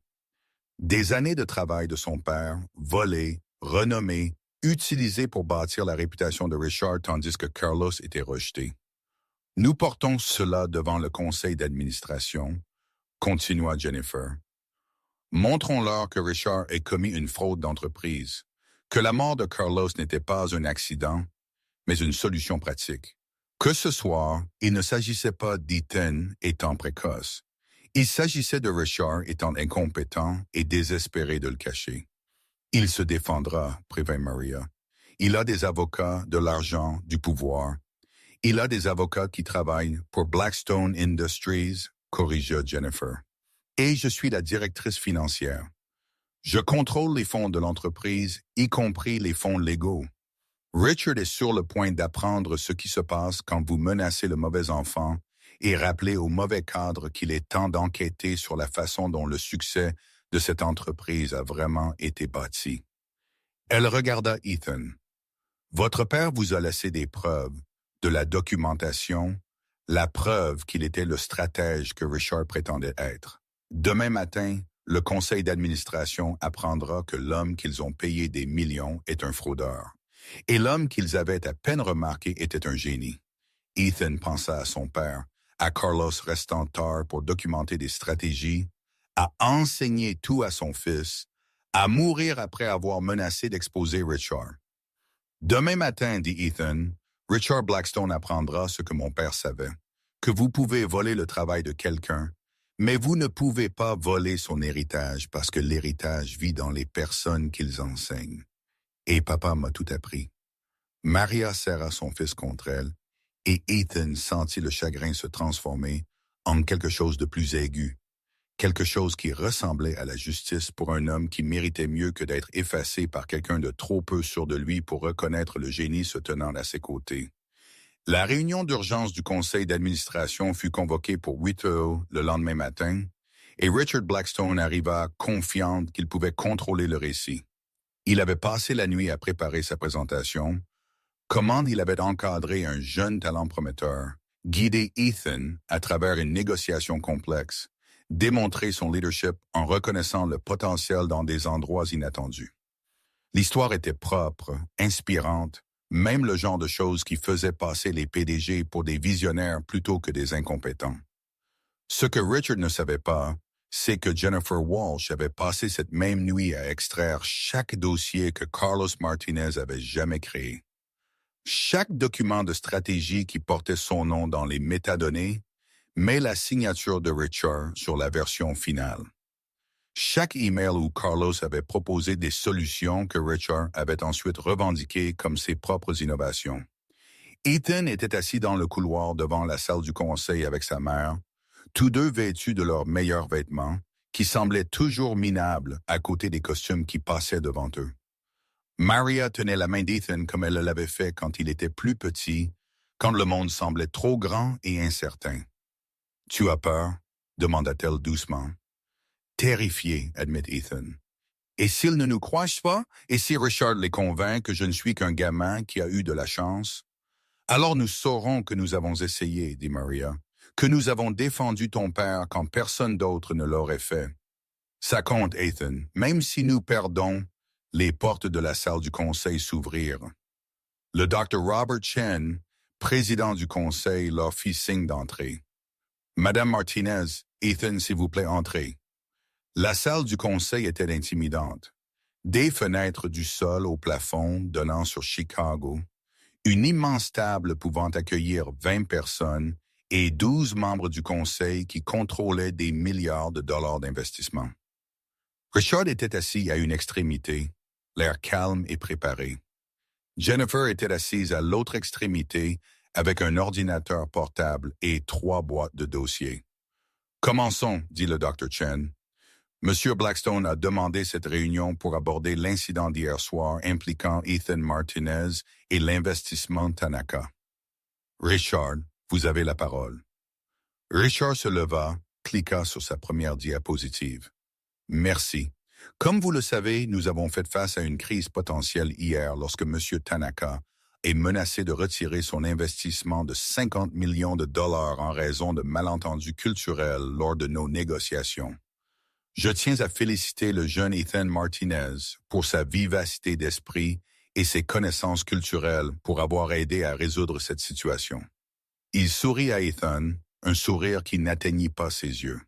Des années de travail de son père, volées, renommées, utilisées pour bâtir la réputation de Richard tandis que Carlos était rejeté. Nous portons cela devant le conseil d'administration, continua Jennifer. Montrons-leur que Richard ait commis une fraude d'entreprise, que la mort de Carlos n'était pas un accident, mais une solution pratique. Que ce soir, il ne s'agissait pas d'Ethan étant précoce. Il s'agissait de Richard étant incompétent et désespéré de le cacher. Il se défendra, prévint Maria. Il a des avocats, de l'argent, du pouvoir. Il a des avocats qui travaillent pour Blackstone Industries, corrigea Jennifer. Et je suis la directrice financière. Je contrôle les fonds de l'entreprise, y compris les fonds légaux. Richard est sur le point d'apprendre ce qui se passe quand vous menacez le mauvais enfant et rappeler au mauvais cadre qu'il est temps d'enquêter sur la façon dont le succès de cette entreprise a vraiment été bâti. Elle regarda Ethan. Votre père vous a laissé des preuves, de la documentation, la preuve qu'il était le stratège que Richard prétendait être. Demain matin, le conseil d'administration apprendra que l'homme qu'ils ont payé des millions est un fraudeur. Et l'homme qu'ils avaient à peine remarqué était un génie. Ethan pensa à son père, à Carlos restant tard pour documenter des stratégies, à enseigner tout à son fils, à mourir après avoir menacé d'exposer Richard. Demain matin, dit Ethan, Richard Blackstone apprendra ce que mon père savait, que vous pouvez voler le travail de quelqu'un, mais vous ne pouvez pas voler son héritage parce que l'héritage vit dans les personnes qu'ils enseignent. Et papa m'a tout appris. Maria serra son fils contre elle, et Ethan sentit le chagrin se transformer en quelque chose de plus aigu, quelque chose qui ressemblait à la justice pour un homme qui méritait mieux que d'être effacé par quelqu'un de trop peu sûr de lui pour reconnaître le génie se tenant à ses côtés. La réunion d'urgence du conseil d'administration fut convoquée pour 8 heures le lendemain matin, et Richard Blackstone arriva confiant qu'il pouvait contrôler le récit. Il avait passé la nuit à préparer sa présentation, comment il avait encadré un jeune talent prometteur, guidé Ethan à travers une négociation complexe, démontré son leadership en reconnaissant le potentiel dans des endroits inattendus. L'histoire était propre, inspirante, même le genre de choses qui faisait passer les PDG pour des visionnaires plutôt que des incompétents. Ce que Richard ne savait pas, c'est que Jennifer Walsh avait passé cette même nuit à extraire chaque dossier que Carlos Martinez avait jamais créé. Chaque document de stratégie qui portait son nom dans les métadonnées met la signature de Richard sur la version finale. Chaque email où Carlos avait proposé des solutions que Richard avait ensuite revendiquées comme ses propres innovations. Ethan était assis dans le couloir devant la salle du conseil avec sa mère, tous deux vêtus de leurs meilleurs vêtements, qui semblaient toujours minables à côté des costumes qui passaient devant eux. Maria tenait la main d'Ethan comme elle l'avait fait quand il était plus petit, quand le monde semblait trop grand et incertain. « Tu as peur ?» demanda-t-elle doucement. « Terrifié, admet Ethan. Et s'ils ne nous croient pas, et si Richard les convainc que je ne suis qu'un gamin qui a eu de la chance? Alors nous saurons que nous avons essayé, dit Maria, que nous avons défendu ton père quand personne d'autre ne l'aurait fait. Ça compte, Ethan, même si nous perdons, les portes de la salle du conseil s'ouvrirent. Le Dr. Robert Chen, président du conseil, leur fit signe d'entrer. « Madame Martinez, Ethan, s'il vous plaît, entrez. » La salle du conseil était intimidante. Des fenêtres du sol au plafond donnant sur Chicago, une immense table pouvant accueillir 20 personnes et 12 membres du conseil qui contrôlaient des milliards de dollars d'investissement. Richard était assis à une extrémité, l'air calme et préparé. Jennifer était assise à l'autre extrémité avec un ordinateur portable et 3 boîtes de dossiers. « Commençons, dit le Dr. Chen. Monsieur Blackstone a demandé cette réunion pour aborder l'incident d'hier soir impliquant Ethan Martinez et l'investissement Tanaka. Richard, vous avez la parole. » Richard se leva, cliqua sur sa première diapositive. « Merci. Comme vous le savez, nous avons fait face à une crise potentielle hier lorsque M. Tanaka est menacé de retirer son investissement de 50 millions de dollars en raison de malentendus culturels lors de nos négociations. Je tiens à féliciter le jeune Ethan Martinez pour sa vivacité d'esprit et ses connaissances culturelles pour avoir aidé à résoudre cette situation. » Il sourit à Ethan, un sourire qui n'atteignit pas ses yeux.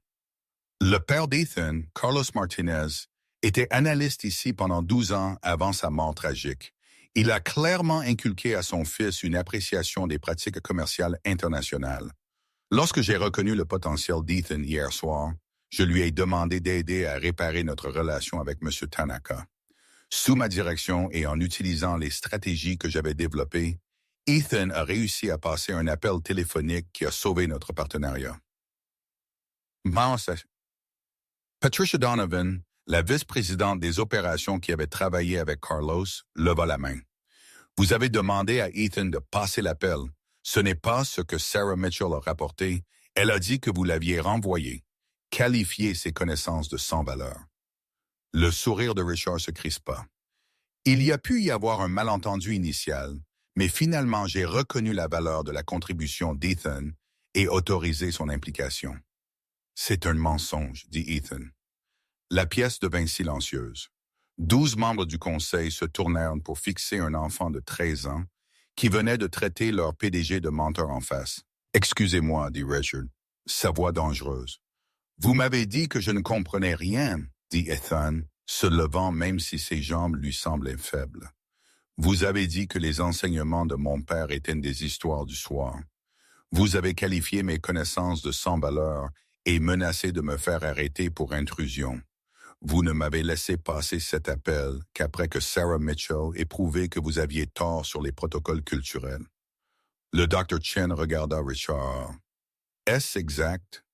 Le père d'Ethan, Carlos Martinez, était analyste ici pendant 12 ans avant sa mort tragique. Il a clairement inculqué à son fils une appréciation des pratiques commerciales internationales. Lorsque j'ai reconnu le potentiel d'Ethan hier soir, je lui ai demandé d'aider à réparer notre relation avec M. Tanaka. Sous ma direction et en utilisant les stratégies que j'avais développées, Ethan a réussi à passer un appel téléphonique qui a sauvé notre partenariat. Patricia Donovan, la vice-présidente des opérations qui avait travaillé avec Carlos, leva la main. « Vous avez demandé à Ethan de passer l'appel. Ce n'est pas ce que Sarah Mitchell a rapporté. Elle a dit que vous l'aviez renvoyé. Qualifié ses connaissances de sans valeur. » Le sourire de Richard se crispa. Il y a pu y avoir un malentendu initial, mais finalement j'ai reconnu la valeur de la contribution d'Ethan et autorisé son implication. « C'est un mensonge, dit Ethan. » La pièce devint silencieuse. 12 membres du conseil se tournèrent pour fixer un enfant de 13 ans qui venait de traiter leur PDG de menteur en face. « Excusez-moi, dit Richard, sa voix dangereuse. « Vous m'avez dit que je ne comprenais rien, dit Ethan, se levant même si ses jambes lui semblaient faibles. Vous avez dit que les enseignements de mon père étaient des histoires du soir. Vous avez qualifié mes connaissances de sans valeur et menacé de me faire arrêter pour intrusion. Vous ne m'avez laissé passer cet appel qu'après que Sarah Mitchell ait prouvé que vous aviez tort sur les protocoles culturels. Le Dr. Chen regarda Richard. Est-ce exact?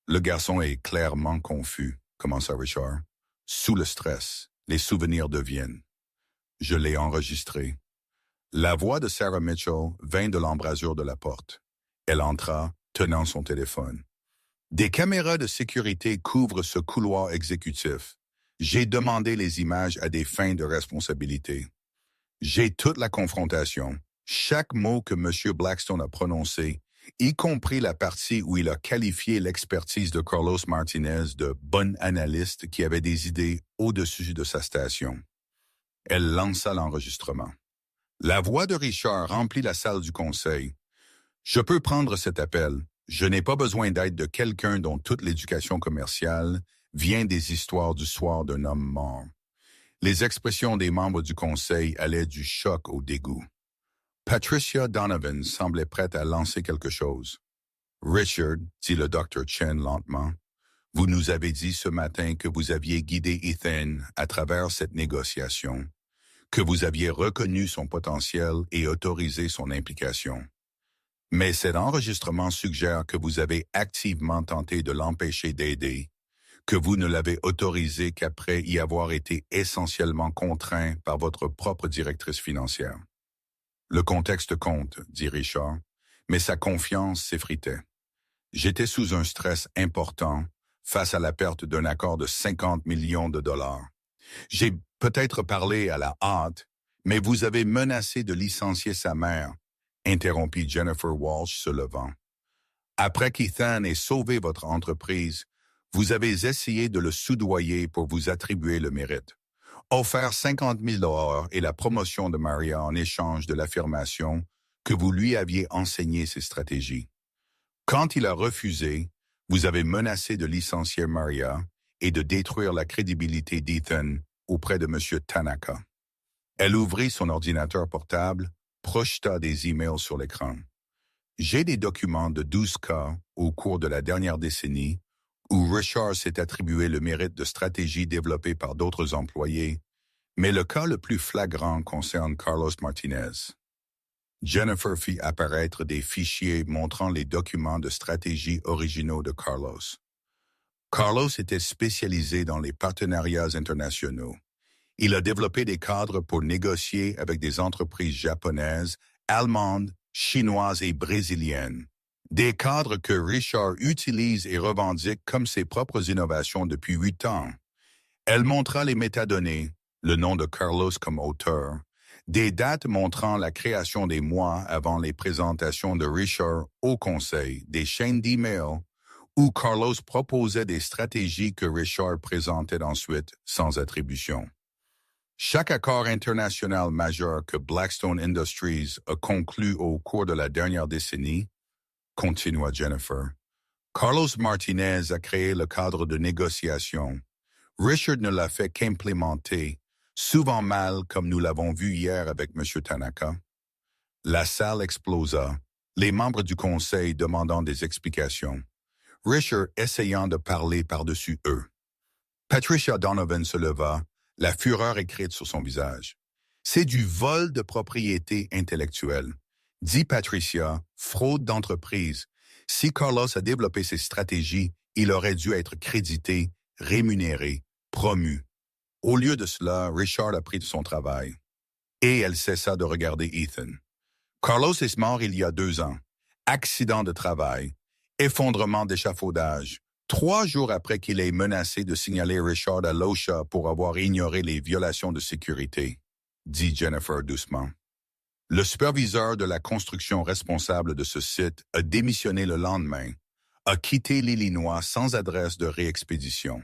Le garçon est clairement confus, commença Richard. Sous le stress, les souvenirs deviennent. Je l'ai enregistré. La voix de Sarah Mitchell vint de l'embrasure de la porte. Elle entra, tenant son téléphone. Des caméras de sécurité couvrent ce couloir exécutif. J'ai demandé les images à des fins de responsabilité. J'ai toute la confrontation. Chaque mot que M. Blackstone a prononcé, y compris la partie où il a qualifié l'expertise de Carlos Martinez de « bon analyste qui avait des idées au-dessus de sa station ». Elle lança l'enregistrement. La voix de Richard remplit la salle du conseil. « Je peux prendre cet appel. Je n'ai pas besoin d'aide de quelqu'un dont toute l'éducation commerciale vient des histoires du soir d'un homme mort. » Les expressions des membres du conseil allaient du choc au dégoût. Patricia Donovan semblait prête à lancer quelque chose. « Richard, dit le Dr. Chen lentement, vous nous avez dit ce matin que vous aviez guidé Ethan à travers cette négociation, que vous aviez reconnu son potentiel et autorisé son implication. Mais cet enregistrement suggère que vous avez activement tenté de l'empêcher d'aider, que vous ne l'avez autorisé qu'après y avoir été essentiellement contraint par votre propre directrice financière. » Le contexte compte, dit Richard, mais sa confiance s'effritait. J'étais sous un stress important face à la perte d'un accord de 50 millions de dollars. J'ai peut-être parlé à la hâte, mais vous avez menacé de licencier sa mère, interrompit Jennifer Walsh se levant. Après qu'Ethan ait sauvé votre entreprise, vous avez essayé de le soudoyer pour vous attribuer le mérite. Offert 50 000 $ et la promotion de Maria en échange de l'affirmation que vous lui aviez enseigné ses stratégies. Quand il a refusé, vous avez menacé de licencier Maria et de détruire la crédibilité d'Ethan auprès de M. Tanaka. Elle ouvrit son ordinateur portable, projeta des emails sur l'écran. J'ai des documents de 12 cas au cours de la dernière décennie où Richard s'est attribué le mérite de stratégies développées par d'autres employés, mais le cas le plus flagrant concerne Carlos Martinez. Jennifer fit apparaître des fichiers montrant les documents de stratégie originaux de Carlos. Carlos était spécialisé dans les partenariats internationaux. Il a développé des cadres pour négocier avec des entreprises japonaises, allemandes, chinoises et brésiliennes. Des cadres que Richard utilise et revendique comme ses propres innovations depuis 8 ans. Elle montra les métadonnées, le nom de Carlos comme auteur, des dates montrant la création des mois avant les présentations de Richard au conseil, des chaînes d'email où Carlos proposait des stratégies que Richard présentait ensuite sans attribution. Chaque accord international majeur que Blackstone Industries a conclu au cours de la dernière décennie, continua Jennifer, Carlos Martinez a créé le cadre de négociation. Richard ne l'a fait qu'implémenter, souvent mal comme nous l'avons vu hier avec M. Tanaka. La salle explosa, les membres du conseil demandant des explications. Richard essayant de parler par-dessus eux. Patricia Donovan se leva, la fureur écrite sur son visage. C'est du vol de propriété intellectuelle. Dit Patricia, fraude d'entreprise. Si Carlos a développé ses stratégies, il aurait dû être crédité, rémunéré, promu. Au lieu de cela, Richard a pris de son travail. Et elle cessa de regarder Ethan. Carlos est mort il y a 2 ans. Accident de travail. Effondrement d'échafaudage. 3 jours après qu'il ait menacé de signaler Richard à l'OSHA pour avoir ignoré les violations de sécurité, dit Jennifer doucement. Le superviseur de la construction responsable de ce site a démissionné le lendemain, a quitté l'Illinois sans adresse de réexpédition.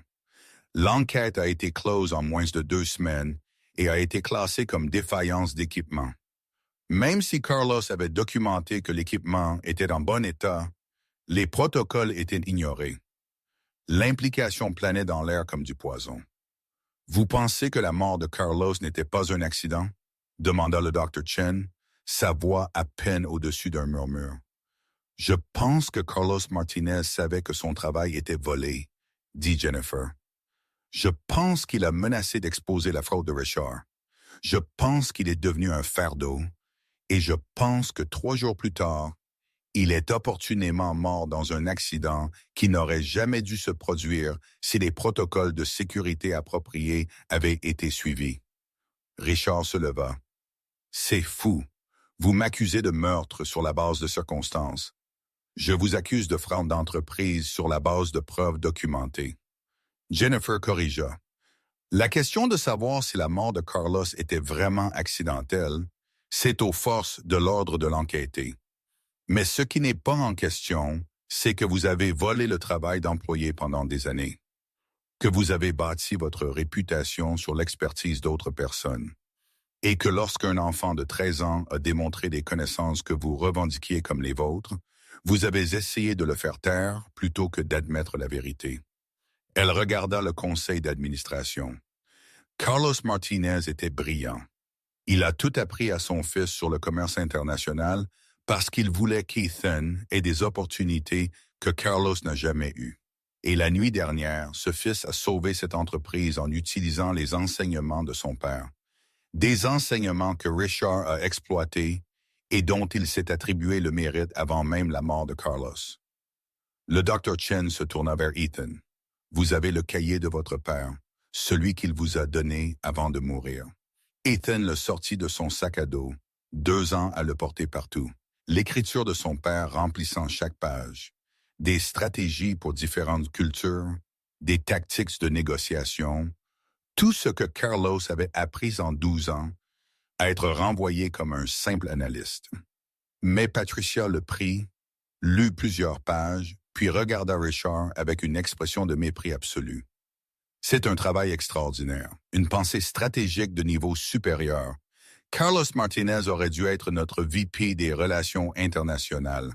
L'enquête a été close en moins de 2 semaines et a été classée comme défaillance d'équipement. Même si Carlos avait documenté que l'équipement était en bon état, les protocoles étaient ignorés. L'implication planait dans l'air comme du poison. « Vous pensez que la mort de Carlos n'était pas un accident ?» demanda le Dr. Chen, sa voix à peine au-dessus d'un murmure. « Je pense que Carlos Martinez savait que son travail était volé, » dit Jennifer. « Je pense qu'il a menacé d'exposer la fraude de Richard. Je pense qu'il est devenu un fardeau. Et je pense que 3 jours plus tard, il est opportunément mort dans un accident qui n'aurait jamais dû se produire si les protocoles de sécurité appropriés avaient été suivis. Richard se leva. C'est fou. Vous m'accusez de meurtre sur la base de circonstances. Je vous accuse de fraude d'entreprise sur la base de preuves documentées. Jennifer corrigea. La question de savoir si la mort de Carlos était vraiment accidentelle, c'est aux forces de l'ordre de l'enquêter. Mais ce qui n'est pas en question, c'est que vous avez volé le travail d'employés pendant des années, que vous avez bâti votre réputation sur l'expertise d'autres personnes, et que lorsqu'un enfant de 13 ans a démontré des connaissances que vous revendiquiez comme les vôtres, vous avez essayé de le faire taire plutôt que d'admettre la vérité. Elle regarda le conseil d'administration. Carlos Martinez était brillant. Il a tout appris à son fils sur le commerce international parce qu'il voulait qu'Ethan ait des opportunités que Carlos n'a jamais eues. Et la nuit dernière, ce fils a sauvé cette entreprise en utilisant les enseignements de son père. Des enseignements que Richard a exploités et dont il s'est attribué le mérite avant même la mort de Carlos. Le Dr. Chen se tourna vers Ethan. Vous avez le cahier de votre père, celui qu'il vous a donné avant de mourir. Ethan le sortit de son sac à dos, 2 ans à le porter partout. L'écriture de son père remplissant chaque page, des stratégies pour différentes cultures, des tactiques de négociation, tout ce que Carlos avait appris en 12 ans, à être renvoyé comme un simple analyste. Mais Patricia le prit, lut plusieurs pages, puis regarda Richard avec une expression de mépris absolu. C'est un travail extraordinaire, une pensée stratégique de niveau supérieur. Carlos Martinez aurait dû être notre VP des relations internationales,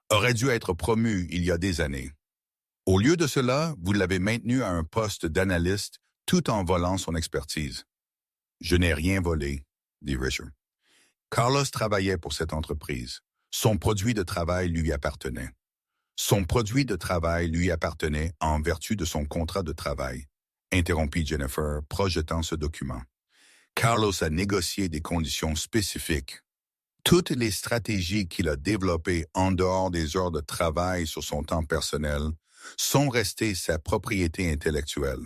aurait dû être promu il y a des années. Au lieu de cela, vous l'avez maintenu à un poste d'analyste tout en volant son expertise. Je n'ai rien volé, dit Richard. Carlos travaillait pour cette entreprise. Son produit de travail lui appartenait. Son produit de travail lui appartenait en vertu de son contrat de travail, interrompit Jennifer, projetant ce document. Carlos a négocié des conditions spécifiques. Toutes les stratégies qu'il a développées en dehors des heures de travail sur son temps personnel sont restées sa propriété intellectuelle.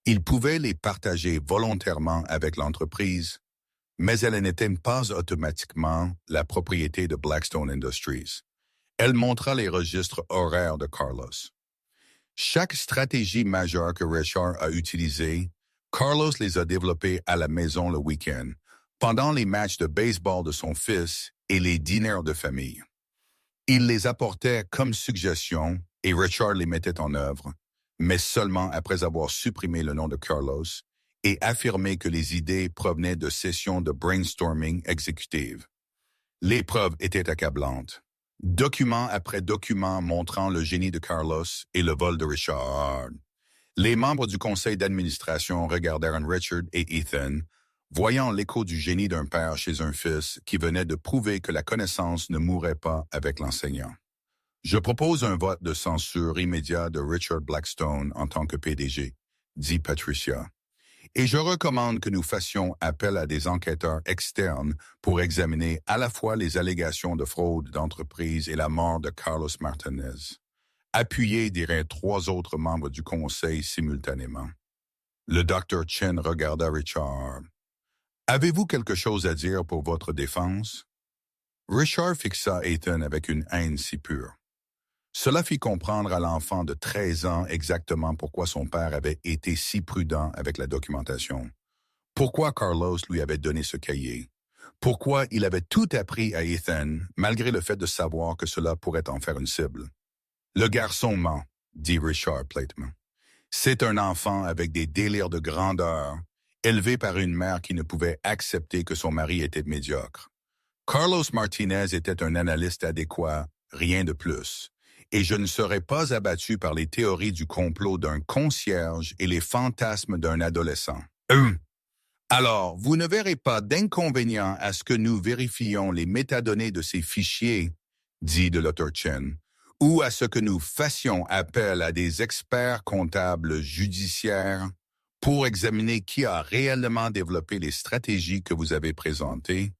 Il pouvait les partager volontairement avec l'entreprise, mais elle n'était pas automatiquement la propriété de Blackstone Industries. Elle montra les registres horaires de Carlos. Chaque stratégie majeure que Richard a utilisée, Carlos les a développées à la maison le week-end, pendant les matchs de baseball de son fils et les dîners de famille. Il les apportait comme suggestions et Richard les mettait en œuvre, mais seulement après avoir supprimé le nom de Carlos et affirmé que les idées provenaient de sessions de brainstorming exécutives. Les preuves étaient accablantes. Document après document montrant le génie de Carlos et le vol de Richard. Les membres du conseil d'administration regardèrent Richard et Ethan, voyant l'écho du génie d'un père chez un fils qui venait de prouver que la connaissance ne mourrait pas avec l'enseignant. Je propose un vote de censure immédiat de Richard Blackstone en tant que PDG, dit Patricia. Et je recommande que nous fassions appel à des enquêteurs externes pour examiner à la fois les allégations de fraude d'entreprise et la mort de Carlos Martinez. Appuyez, diraient 3 autres membres du conseil simultanément. Le Dr. Chen regarda Richard. « Avez-vous quelque chose à dire pour votre défense? » Richard fixa Ethan avec une haine si pure. Cela fit comprendre à l'enfant de 13 ans exactement pourquoi son père avait été si prudent avec la documentation. Pourquoi Carlos lui avait donné ce cahier. Pourquoi il avait tout appris à Ethan, malgré le fait de savoir que cela pourrait en faire une cible. Le garçon ment, dit Richard platement. C'est un enfant avec des délires de grandeur, élevé par une mère qui ne pouvait accepter que son mari était médiocre. Carlos Martinez était un analyste adéquat, rien de plus. Et je ne serais pas abattu par les théories du complot d'un concierge et les fantasmes d'un adolescent. Alors, vous ne verrez pas d'inconvénient à ce que nous vérifions les métadonnées de ces fichiers, dit le Dr. Chen, ou à ce que nous fassions appel à des experts comptables judiciaires pour examiner qui a réellement développé les stratégies que vous avez présentées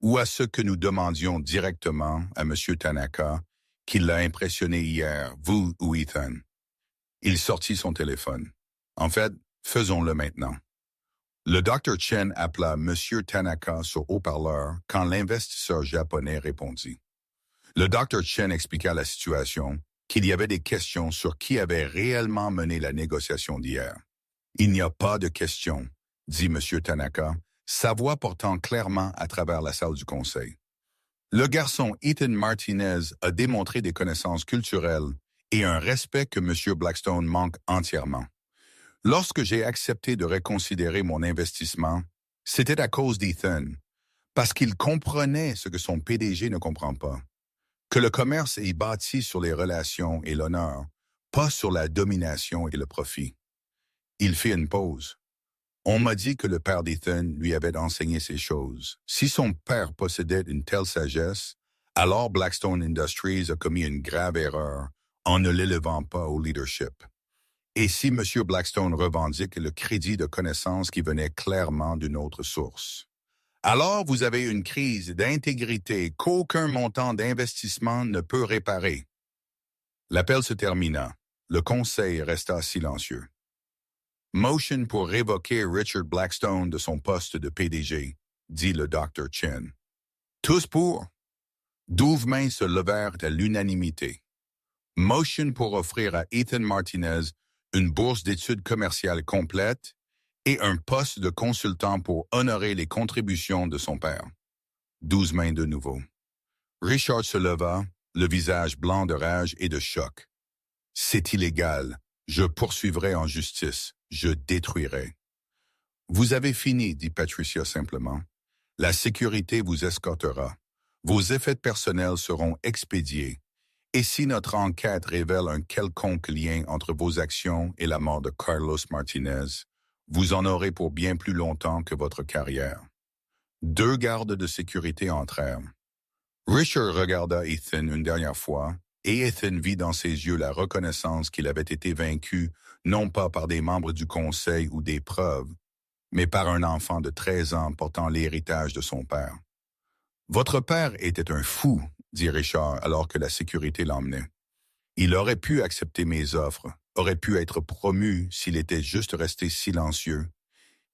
ou à ce que nous demandions directement à M. Tanaka, qui l'a impressionné hier, vous ou Ethan. Il sortit son téléphone. En fait, faisons-le maintenant. Le Dr. Chen appela M. Tanaka sur haut-parleur quand l'investisseur japonais répondit. Le Dr. Chen expliqua la situation, qu'il y avait des questions sur qui avait réellement mené la négociation d'hier. Il n'y a pas de questions, dit M. Tanaka, sa voix portant clairement à travers la salle du conseil. Le garçon Ethan Martinez a démontré des connaissances culturelles et un respect que M. Blackstone manque entièrement. Lorsque j'ai accepté de reconsidérer mon investissement, c'était à cause d'Ethan, parce qu'il comprenait ce que son PDG ne comprend pas, que le commerce est bâti sur les relations et l'honneur, pas sur la domination et le profit. Il fit une pause. On m'a dit que le père d'Ethan lui avait enseigné ces choses. Si son père possédait une telle sagesse, alors Blackstone Industries a commis une grave erreur en ne l'élevant pas au leadership. Et si M. Blackstone revendique le crédit de connaissances qui venait clairement d'une autre source, alors vous avez une crise d'intégrité qu'aucun montant d'investissement ne peut réparer. L'appel se termina. Le conseil resta silencieux. Motion pour révoquer Richard Blackstone de son poste de PDG, dit le Dr. Chen. Tous pour? 12 mains se levèrent à l'unanimité. Motion pour offrir à Ethan Martinez une bourse d'études commerciales complète et un poste de consultant pour honorer les contributions de son père. 12 mains de nouveau. Richard se leva, le visage blanc de rage et de choc. C'est illégal. Je poursuivrai en justice. Je détruirai. Vous avez fini, dit Patricia simplement. La sécurité vous escortera. Vos effets personnels seront expédiés. Et si notre enquête révèle un quelconque lien entre vos actions et la mort de Carlos Martinez, vous en aurez pour bien plus longtemps que votre carrière. 2 gardes de sécurité entrèrent. Richard regarda Ethan une dernière fois, et Ethan vit dans ses yeux la reconnaissance qu'il avait été vaincu, non pas par des membres du conseil ou des preuves, mais par un enfant de 13 ans portant l'héritage de son père. « Votre père était un fou, » dit Richard alors que la sécurité l'emmenait. « Il aurait pu accepter mes offres, aurait pu être promu s'il était juste resté silencieux,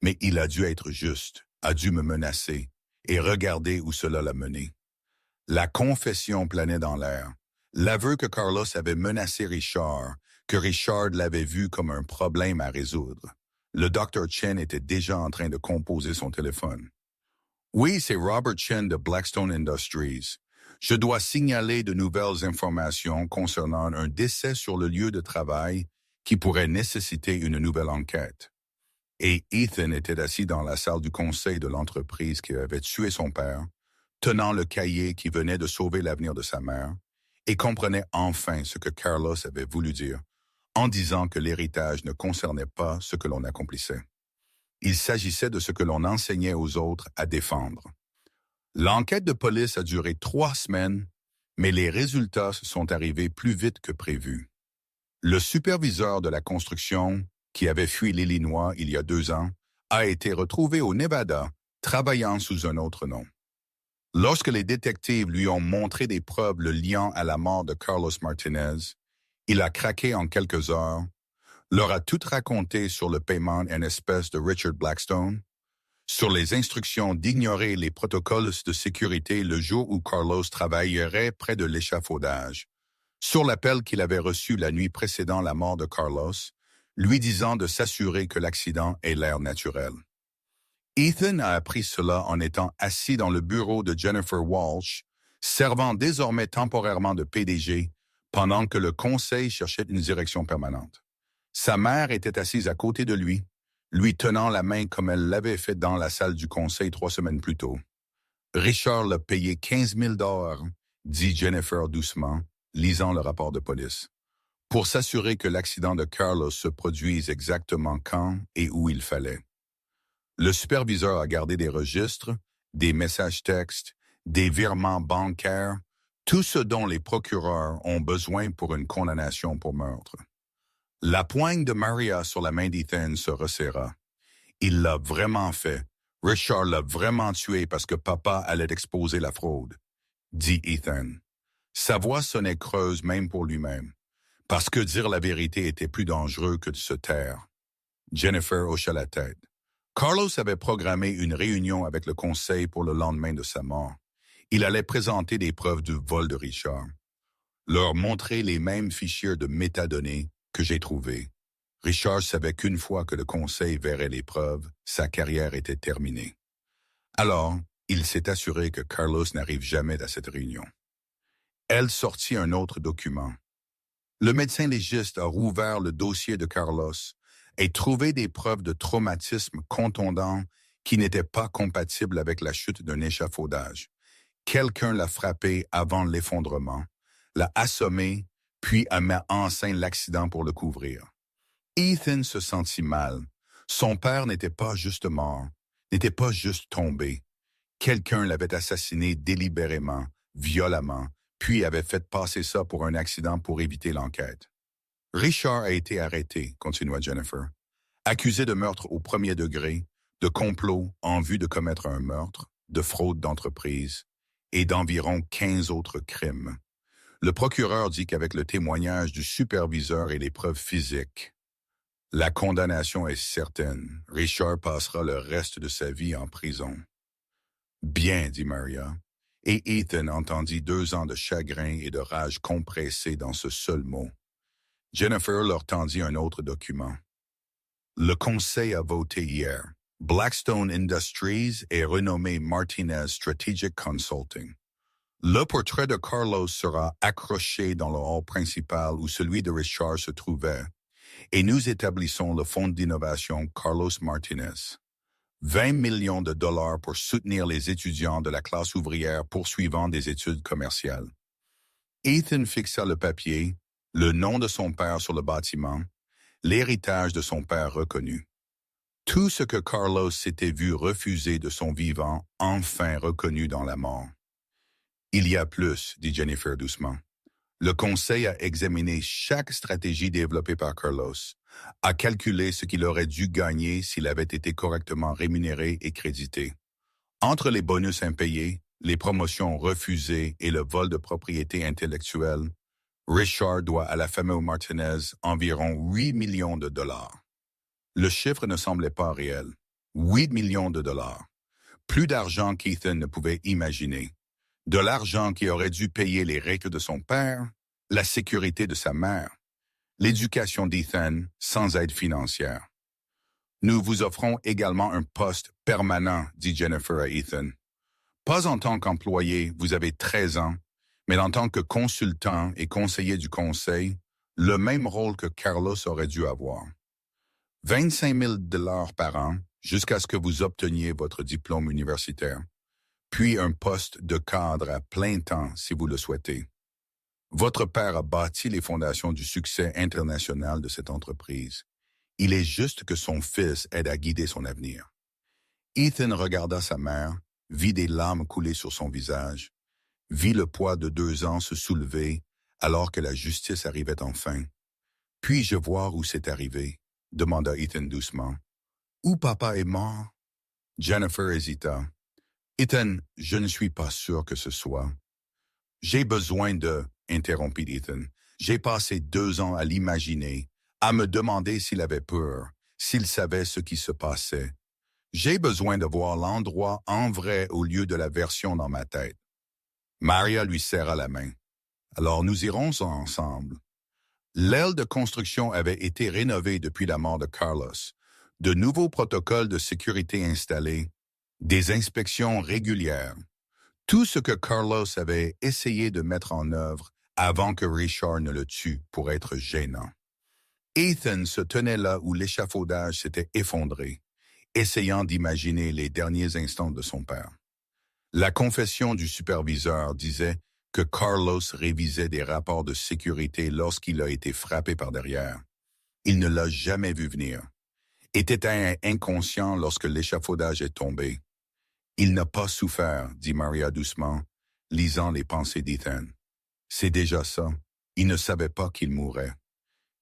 mais il a dû être juste, a dû me menacer, et regardez où cela l'a mené. » La confession planait dans l'air. L'aveu que Carlos avait menacé Richard, que Richard l'avait vu comme un problème à résoudre. Le Dr. Chen était déjà en train de composer son téléphone. « Oui, c'est Robert Chen de Blackstone Industries. Je dois signaler de nouvelles informations concernant un décès sur le lieu de travail qui pourrait nécessiter une nouvelle enquête. » Et Ethan était assis dans la salle du conseil de l'entreprise qui avait tué son père, tenant le cahier qui venait de sauver l'avenir de sa mère, et comprenait enfin ce que Carlos avait voulu dire, en disant que l'héritage ne concernait pas ce que l'on accomplissait. Il s'agissait de ce que l'on enseignait aux autres à défendre. L'enquête de police a duré 3 semaines, mais les résultats sont arrivés plus vite que prévu. Le superviseur de la construction, qui avait fui l'Illinois il y a 2 ans, a été retrouvé au Nevada, travaillant sous un autre nom. Lorsque les détectives lui ont montré des preuves le liant à la mort de Carlos Martinez, il a craqué en quelques heures, leur a tout raconté sur le paiement en espèces de Richard Blackstone, sur les instructions d'ignorer les protocoles de sécurité le jour où Carlos travaillerait près de l'échafaudage, sur l'appel qu'il avait reçu la nuit précédant la mort de Carlos, lui disant de s'assurer que l'accident ait l'air naturel. Ethan a appris cela en étant assis dans le bureau de Jennifer Walsh, servant désormais temporairement de PDG, pendant que le conseil cherchait une direction permanente. Sa mère était assise à côté de lui, lui tenant la main comme elle l'avait fait dans la salle du conseil 3 semaines plus tôt. Richard l'a payé 15 000 $, dit Jennifer doucement, lisant le rapport de police, pour s'assurer que l'accident de Carlos se produise exactement quand et où il fallait. Le superviseur a gardé des registres, des messages textes, des virements bancaires, tout ce dont les procureurs ont besoin pour une condamnation pour meurtre. La poigne de Maria sur la main d'Ethan se resserra. Il l'a vraiment fait. Richard l'a vraiment tué parce que papa allait exposer la fraude, dit Ethan. Sa voix sonnait creuse même pour lui-même, parce que dire la vérité était plus dangereux que de se taire. Jennifer hocha la tête. Carlos avait programmé une réunion avec le conseil pour le lendemain de sa mort. Il allait présenter des preuves du vol de Richard. Leur montrer les mêmes fichiers de métadonnées que j'ai trouvés. Richard savait qu'une fois que le conseil verrait les preuves, sa carrière était terminée. Alors, il s'est assuré que Carlos n'arrive jamais à cette réunion. Elle sortit un autre document. Le médecin légiste a rouvert le dossier de Carlos et trouvé des preuves de traumatisme contondant qui n'étaient pas compatibles avec la chute d'un échafaudage. Quelqu'un l'a frappé avant l'effondrement, l'a assommé, puis a mis en scène l'accident pour le couvrir. Ethan se sentit mal. Son père n'était pas juste mort, n'était pas juste tombé. Quelqu'un l'avait assassiné délibérément, violemment, puis avait fait passer ça pour un accident pour éviter l'enquête. Richard a été arrêté, continua Jennifer, accusé de meurtre au premier degré, de complot en vue de commettre un meurtre, de fraude d'entreprise et d'environ 15 autres crimes. Le procureur dit qu'avec le témoignage du superviseur et les preuves physiques, la condamnation est certaine. Richard passera le reste de sa vie en prison. Bien, dit Maria, et Ethan entendit 2 ans de chagrin et de rage compressés dans ce seul mot. Jennifer leur tendit un autre document. Le conseil a voté hier. Blackstone Industries est renommé Martinez Strategic Consulting. Le portrait de Carlos sera accroché dans le hall principal où celui de Richard se trouvait, et nous établissons le fonds d'innovation Carlos Martinez. 20 millions de dollars pour soutenir les étudiants de la classe ouvrière poursuivant des études commerciales. Ethan fixa le papier, le nom de son père sur le bâtiment, l'héritage de son père reconnu. Tout ce que Carlos s'était vu refuser de son vivant, enfin reconnu dans la mort. Il y a plus, dit Jennifer doucement. Le conseil a examiné chaque stratégie développée par Carlos, a calculé ce qu'il aurait dû gagner s'il avait été correctement rémunéré et crédité. Entre les bonus impayés, les promotions refusées et le vol de propriété intellectuelle, Richard doit à la famille Martinez environ 8 millions de dollars. Le chiffre ne semblait pas réel. 8 millions de dollars. Plus d'argent qu'Ethan ne pouvait imaginer. De l'argent qui aurait dû payer les règles de son père, la sécurité de sa mère, l'éducation d'Ethan sans aide financière. Nous vous offrons également un poste permanent, dit Jennifer à Ethan. Pas en tant qu'employé, vous avez 13 ans, mais en tant que consultant et conseiller du conseil, le même rôle que Carlos aurait dû avoir. 25 000 $ par an jusqu'à ce que vous obteniez votre diplôme universitaire, puis un poste de cadre à plein temps si vous le souhaitez. Votre père a bâti les fondations du succès international de cette entreprise. Il est juste que son fils aide à guider son avenir. Ethan regarda sa mère, vit des larmes couler sur son visage, vit le poids de 2 ans se soulever alors que la justice arrivait enfin. « Puis-je voir où c'est arrivé ?» demanda Ethan doucement. « Où papa est mort ?» Jennifer hésita. « Ethan, je ne suis pas sûr que ce soit. »« J'ai besoin de... » interrompit Ethan. « J'ai passé 2 ans à l'imaginer, à me demander s'il avait peur, s'il savait ce qui se passait. J'ai besoin de voir l'endroit en vrai au lieu de la version dans ma tête. » Maria lui serra la main. « Alors nous irons ensemble. » L'aile de construction avait été rénovée depuis la mort de Carlos. De nouveaux protocoles de sécurité installés, des inspections régulières. Tout ce que Carlos avait essayé de mettre en œuvre avant que Richard ne le tue pour être gênant. Ethan se tenait là où l'échafaudage s'était effondré, essayant d'imaginer les derniers instants de son père. La confession du superviseur disait que Carlos révisait des rapports de sécurité lorsqu'il a été frappé par derrière. Il ne l'a jamais vu venir. Était inconscient lorsque l'échafaudage est tombé. Il n'a pas souffert, dit Maria doucement, lisant les pensées d'Ethan. C'est déjà ça. Il ne savait pas qu'il mourrait.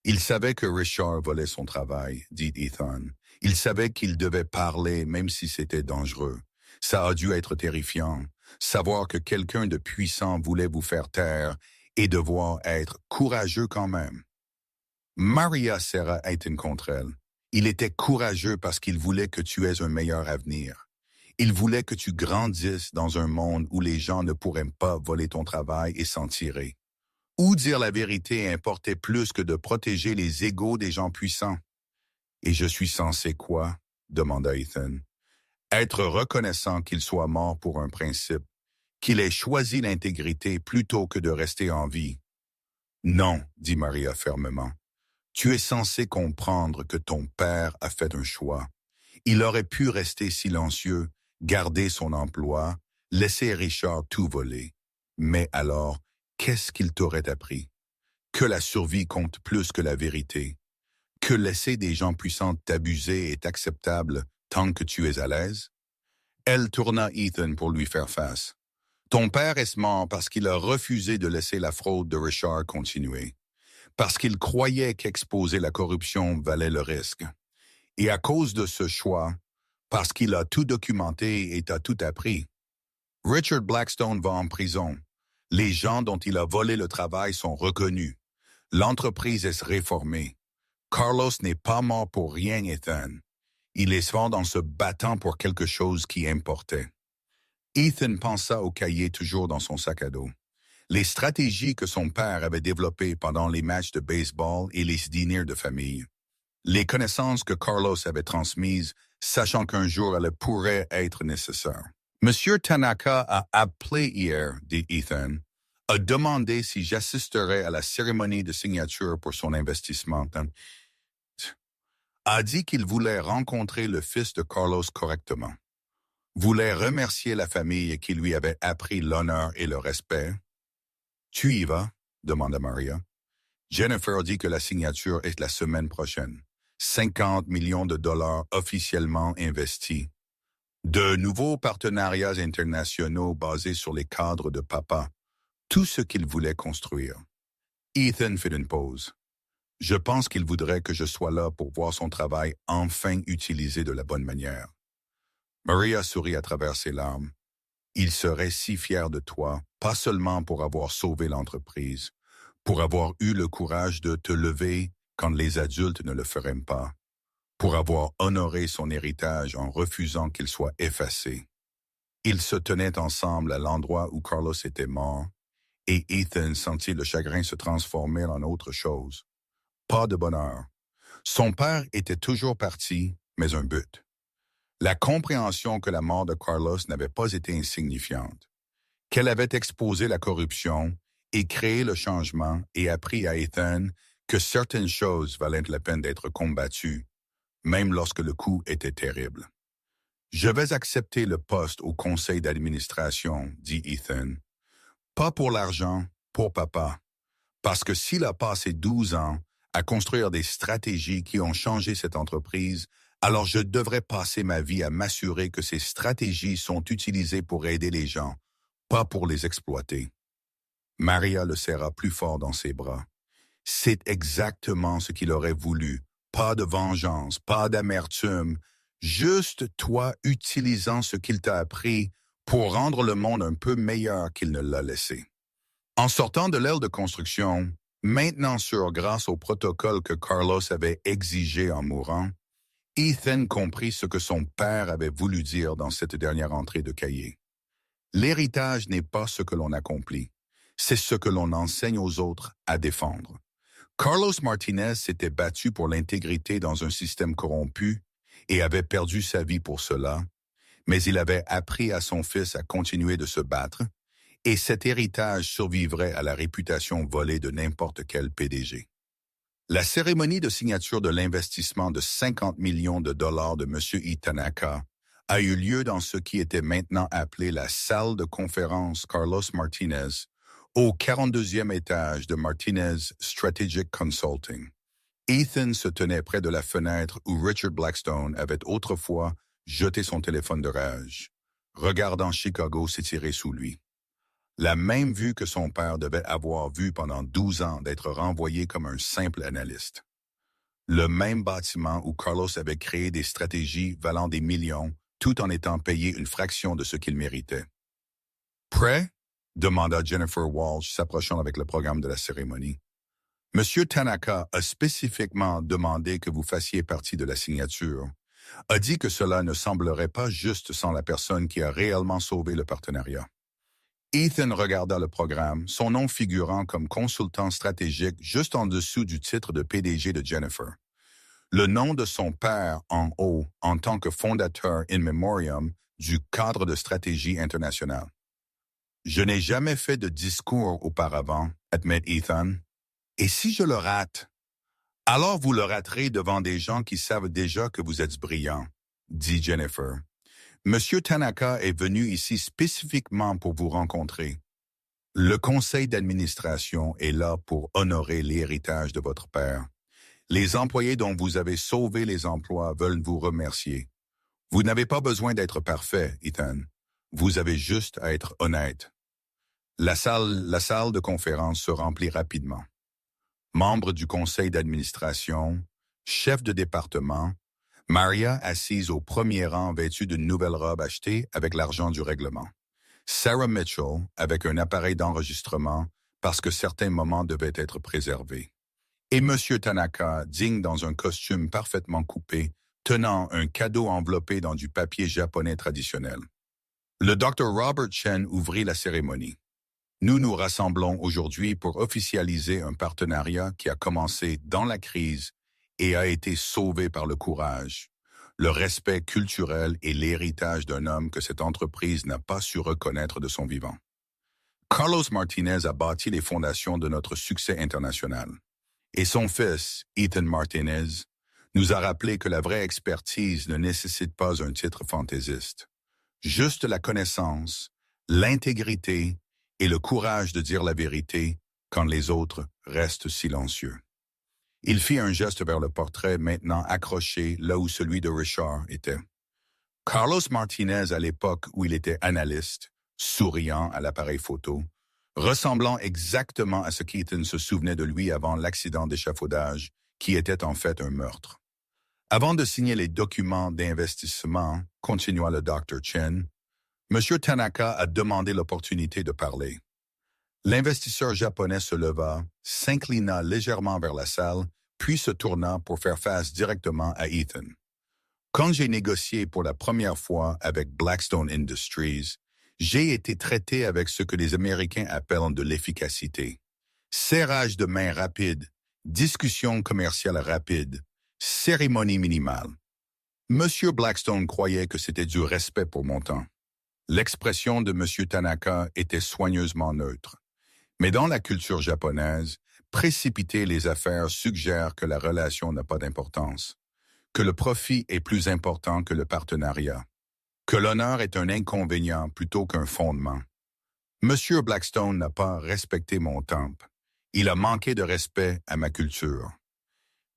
Il savait que Richard volait son travail, dit Ethan. Il savait qu'il devait parler même si c'était dangereux. Ça a dû être terrifiant, savoir que quelqu'un de puissant voulait vous faire taire et devoir être courageux quand même. Maria serra Ethan contre elle. Il était courageux parce qu'il voulait que tu aies un meilleur avenir. Il voulait que tu grandisses dans un monde où les gens ne pourraient pas voler ton travail et s'en tirer. Ou dire la vérité importait plus que de protéger les égos des gens puissants. Et je suis censé quoi? Demanda Ethan. Être reconnaissant qu'il soit mort pour un principe, qu'il ait choisi l'intégrité plutôt que de rester en vie. Non, dit Maria fermement. Tu es censé comprendre que ton père a fait un choix. Il aurait pu rester silencieux, garder son emploi, laisser Richard tout voler. Mais alors, qu'est-ce qu'il t'aurait appris? Que la survie compte plus que la vérité. Que laisser des gens puissants t'abuser est acceptable tant que tu es à l'aise? Elle tourna Ethan pour lui faire face. Ton père est mort parce qu'il a refusé de laisser la fraude de Richard continuer. Parce qu'il croyait qu'exposer la corruption valait le risque. Et à cause de ce choix, parce qu'il a tout documenté et t'a tout appris. Richard Blackstone va en prison. Les gens dont il a volé le travail sont reconnus. L'entreprise est réformée. Carlos n'est pas mort pour rien, Ethan. Il est mort en se battant pour quelque chose qui importait. Ethan pensa au cahier toujours dans son sac à dos. Les stratégies que son père avait développées pendant les matchs de baseball et les dîners de famille. Les connaissances que Carlos avait transmises, sachant qu'un jour elles pourraient être nécessaires. Monsieur Tanaka a appelé hier, dit Ethan, a demandé si j'assisterais à la cérémonie de signature pour son investissement. A dit qu'il voulait rencontrer le fils de Carlos correctement. Voulait remercier la famille qui lui avait appris l'honneur et le respect. Tu y vas? Demanda Maria. Jennifer dit que la signature est la semaine prochaine. 50 millions de dollars officiellement investis. De nouveaux partenariats internationaux basés sur les cadres de papa. Tout ce qu'il voulait construire. Ethan fit une pause. Je pense qu'il voudrait que je sois là pour voir son travail enfin utilisé de la bonne manière. Maria sourit à travers ses larmes. Il serait si fier de toi, pas seulement pour avoir sauvé l'entreprise, pour avoir eu le courage de te lever quand les adultes ne le feraient pas, pour avoir honoré son héritage en refusant qu'il soit effacé. Ils se tenaient ensemble à l'endroit où Carlos était mort, et Ethan sentit le chagrin se transformer en autre chose. Pas de bonheur. Son père était toujours parti, mais un but. La compréhension que la mort de Carlos n'avait pas été insignifiante, qu'elle avait exposé la corruption et créé le changement et appris à Ethan que certaines choses valaient la peine d'être combattues, même lorsque le coût était terrible. Je vais accepter le poste au conseil d'administration, dit Ethan. Pas pour l'argent, pour papa. Parce que s'il a passé 12 ans à construire des stratégies qui ont changé cette entreprise, alors je devrais passer ma vie à m'assurer que ces stratégies sont utilisées pour aider les gens, pas pour les exploiter. Maria le serra plus fort dans ses bras. C'est exactement ce qu'il aurait voulu. Pas de vengeance, pas d'amertume, juste toi utilisant ce qu'il t'a appris pour rendre le monde un peu meilleur qu'il ne l'a laissé. En sortant de l'aile de construction, maintenant sûr grâce au protocole que Carlos avait exigé en mourant, Ethan comprit ce que son père avait voulu dire dans cette dernière entrée de cahier. L'héritage n'est pas ce que l'on accomplit, c'est ce que l'on enseigne aux autres à défendre. Carlos Martinez s'était battu pour l'intégrité dans un système corrompu et avait perdu sa vie pour cela, mais il avait appris à son fils à continuer de se battre, et cet héritage survivrait à la réputation volée de n'importe quel PDG. La cérémonie de signature de l'investissement de 50 millions de dollars de M. Tanaka a eu lieu dans ce qui était maintenant appelé la salle de conférence Carlos Martinez, au 42e étage de Martinez Strategic Consulting. Ethan se tenait près de la fenêtre où Richard Blackstone avait autrefois jeté son téléphone de rage, regardant Chicago s'étirer sous lui. La même vue que son père devait avoir vue pendant 12 ans d'être renvoyé comme un simple analyste. Le même bâtiment où Carlos avait créé des stratégies valant des millions, tout en étant payé une fraction de ce qu'il méritait. Prêt? Demanda Jennifer Walsh, s'approchant avec le programme de la cérémonie. Monsieur Tanaka a spécifiquement demandé que vous fassiez partie de la signature. A dit que cela ne semblerait pas juste sans la personne qui a réellement sauvé le partenariat. Ethan regarda le programme, son nom figurant comme consultant stratégique juste en dessous du titre de PDG de Jennifer. Le nom de son père en haut en tant que fondateur in memoriam du cadre de stratégie internationale. Je n'ai jamais fait de discours auparavant, admet Ethan. Et si je le rate? Alors vous le raterez devant des gens qui savent déjà que vous êtes brillant, dit Jennifer. Monsieur Tanaka est venu ici spécifiquement pour vous rencontrer. Le conseil d'administration est là pour honorer l'héritage de votre père. Les employés dont vous avez sauvé les emplois veulent vous remercier. Vous n'avez pas besoin d'être parfait, Ethan. Vous avez juste à être honnête. La salle de conférence se remplit rapidement. Membres du conseil d'administration, chef de département, Maria assise au premier rang vêtue d'une nouvelle robe achetée avec l'argent du règlement. Sarah Mitchell avec un appareil d'enregistrement parce que certains moments devaient être préservés. Et M. Tanaka, digne dans un costume parfaitement coupé, tenant un cadeau enveloppé dans du papier japonais traditionnel. Le Dr. Robert Chen ouvrit la cérémonie. Nous nous rassemblons aujourd'hui pour officialiser un partenariat qui a commencé dans la crise et a été sauvé par le courage, le respect culturel et l'héritage d'un homme que cette entreprise n'a pas su reconnaître de son vivant. Carlos Martinez a bâti les fondations de notre succès international. Et son fils, Ethan Martinez, nous a rappelé que la vraie expertise ne nécessite pas un titre fantaisiste. Juste la connaissance, l'intégrité et le courage de dire la vérité quand les autres restent silencieux. Il fit un geste vers le portrait maintenant accroché là où celui de Richard était. Carlos Martinez, à l'époque où il était analyste, souriant à l'appareil photo, ressemblant exactement à ce qu'Ethan se souvenait de lui avant l'accident d'échafaudage, qui était en fait un meurtre. Avant de signer les documents d'investissement, continua le Dr. Chen, M. Tanaka a demandé l'opportunité de parler. L'investisseur japonais se leva, s'inclina légèrement vers la salle, puis se tourna pour faire face directement à Ethan. Quand j'ai négocié pour la première fois avec Blackstone Industries, j'ai été traité avec ce que les Américains appellent de l'efficacité. Serrage de main rapide, discussion commerciale rapide, cérémonie minimale. Monsieur Blackstone croyait que c'était du respect pour mon temps. L'expression de M. Tanaka était soigneusement neutre. Mais dans la culture japonaise, précipiter les affaires suggère que la relation n'a pas d'importance, que le profit est plus important que le partenariat, que l'honneur est un inconvénient plutôt qu'un fondement. M. Blackstone n'a pas respecté mon temple. Il a manqué de respect à ma culture.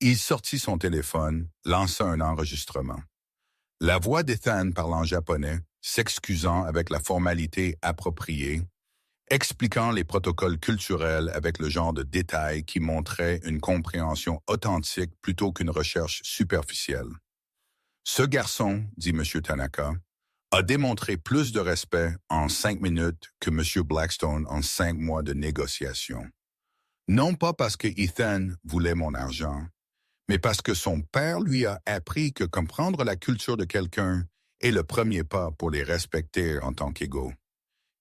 Il sortit son téléphone, lança un enregistrement. La voix d'Ethan parlant japonais, s'excusant avec la formalité appropriée, expliquant les protocoles culturels avec le genre de détails qui montraient une compréhension authentique plutôt qu'une recherche superficielle. Ce garçon, dit M. Tanaka, a démontré plus de respect en 5 minutes que M. Blackstone en 5 mois de négociation. Non pas parce que Ethan voulait mon argent, mais parce que son père lui a appris que comprendre la culture de quelqu'un est le premier pas pour les respecter en tant qu'égaux.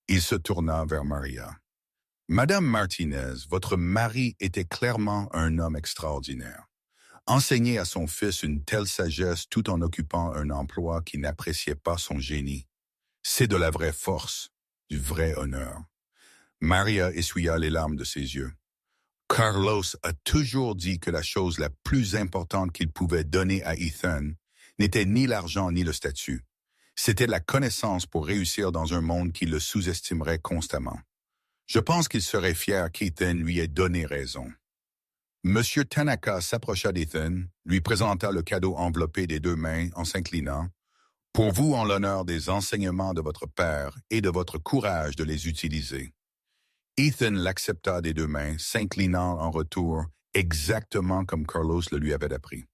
Il se tourna vers Maria. « Madame Martinez, votre mari était clairement un homme extraordinaire. Enseigner à son fils une telle sagesse tout en occupant un emploi qui n'appréciait pas son génie. C'est de la vraie force, du vrai honneur. » Maria essuya les larmes de ses yeux. Carlos a toujours dit que la chose la plus importante qu'il pouvait donner à Ethan n'était ni l'argent ni le statut. C'était la connaissance pour réussir dans un monde qui le sous-estimerait constamment. Je pense qu'il serait fier qu'Ethan lui ait donné raison. Monsieur Tanaka s'approcha d'Ethan, lui présenta le cadeau enveloppé des 2 mains en s'inclinant. « Pour vous, en l'honneur des enseignements de votre père et de votre courage de les utiliser. Ethan l'accepta des deux mains, s'inclinant en retour, exactement comme Carlos le lui avait appris.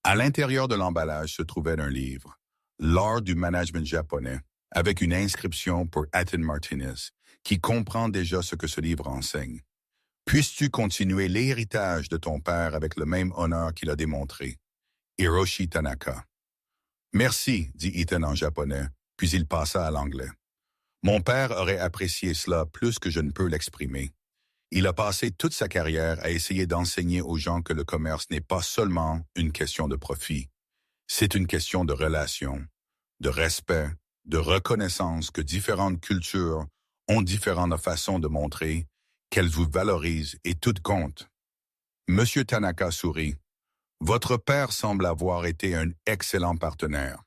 À l'intérieur de l'emballage se trouvait un livre, L'art du management japonais, avec une inscription pour Ethan Martinez, qui comprend déjà ce que ce livre enseigne. Puisses-tu continuer l'héritage de ton père avec le même honneur qu'il a démontré? Hiroshi Tanaka. Merci, dit Ethan en japonais, puis il passa à l'anglais. Mon père aurait apprécié cela plus que je ne peux l'exprimer. Il a passé toute sa carrière à essayer d'enseigner aux gens que le commerce n'est pas seulement une question de profit. C'est une question de relation, de respect, de reconnaissance que différentes cultures ont différentes façons de montrer qu'elles vous valorisent et tout compte. Monsieur Tanaka sourit. Votre père semble avoir été un excellent partenaire.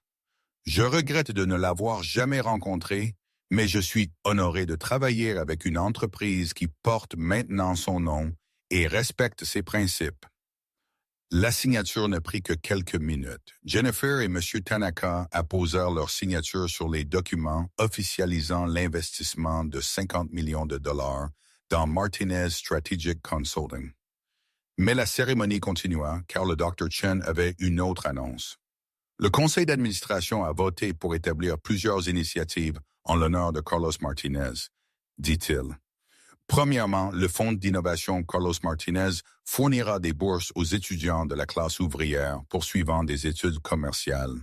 Je regrette de ne l'avoir jamais rencontré, mais je suis honoré de travailler avec une entreprise qui porte maintenant son nom et respecte ses principes. La signature ne prit que quelques minutes. Jennifer et M. Tanaka apposèrent leur signature sur les documents officialisant l'investissement de 50 millions de dollars dans Martinez Strategic Consulting. Mais la cérémonie continua car le Dr. Chen avait une autre annonce. Le conseil d'administration a voté pour établir plusieurs initiatives en l'honneur de Carlos Martinez, dit-il. Premièrement, le Fonds d'innovation Carlos Martinez fournira des bourses aux étudiants de la classe ouvrière poursuivant des études commerciales.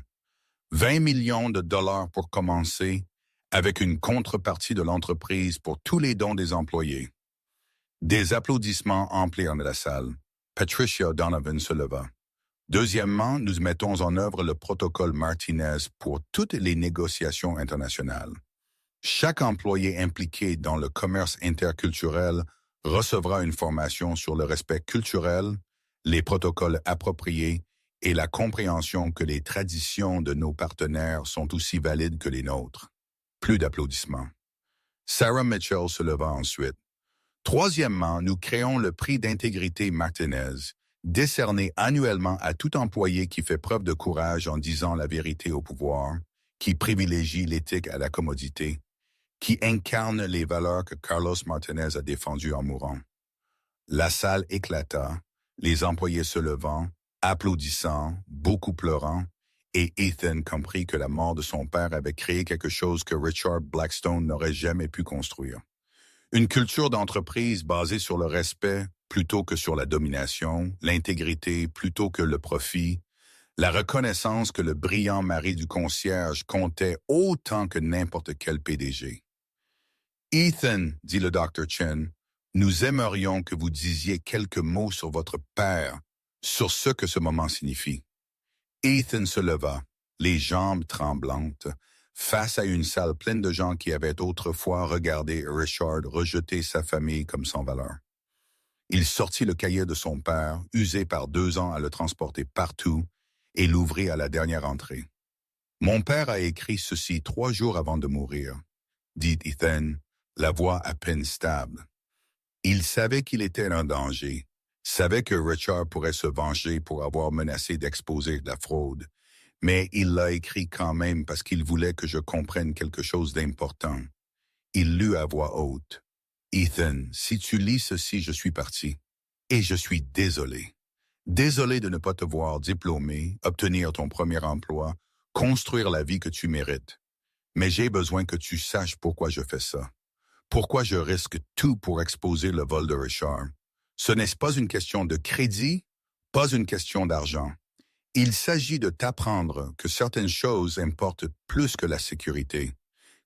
20 millions de dollars pour commencer, avec une contrepartie de l'entreprise pour tous les dons des employés. Des applaudissements emplirent la salle. Patricia Donovan se leva. Deuxièmement, nous mettons en œuvre le protocole Martinez pour toutes les négociations internationales. Chaque employé impliqué dans le commerce interculturel recevra une formation sur le respect culturel, les protocoles appropriés et la compréhension que les traditions de nos partenaires sont aussi valides que les nôtres. Plus d'applaudissements. Sarah Mitchell se leva ensuite. Troisièmement, nous créons le prix d'intégrité Martinez, décerné annuellement à tout employé qui fait preuve de courage en disant la vérité au pouvoir, qui privilégie l'éthique à la commodité, qui incarne les valeurs que Carlos Martinez a défendues en mourant. La salle éclata, les employés se levant, applaudissant, beaucoup pleurant, et Ethan comprit que la mort de son père avait créé quelque chose que Richard Blackstone n'aurait jamais pu construire. Une culture d'entreprise basée sur le respect plutôt que sur la domination, l'intégrité plutôt que le profit, la reconnaissance que le brillant mari du concierge comptait autant que n'importe quel PDG. Ethan, dit le Dr. Chen, nous aimerions que vous disiez quelques mots sur votre père, sur ce que ce moment signifie. Ethan se leva, les jambes tremblantes, face à une salle pleine de gens qui avaient autrefois regardé Richard rejeter sa famille comme sans valeur. Il sortit le cahier de son père, usé par 2 ans à le transporter partout, et l'ouvrit à la dernière entrée. « Mon père a écrit ceci 3 jours avant de mourir, » dit Ethan, la voix à peine stable. Il savait qu'il était en danger, savait que Richard pourrait se venger pour avoir menacé d'exposer la fraude, mais il l'a écrit quand même parce qu'il voulait que je comprenne quelque chose d'important. Il lut à voix haute. « Ethan, si tu lis ceci, je suis parti. Et je suis désolé. Désolé de ne pas te voir diplômé, obtenir ton premier emploi, construire la vie que tu mérites. Mais j'ai besoin que tu saches pourquoi je fais ça. Pourquoi je risque tout pour exposer le vol de Richard. Ce n'est pas une question de crédit, pas une question d'argent. Il s'agit de t'apprendre que certaines choses importent plus que la sécurité,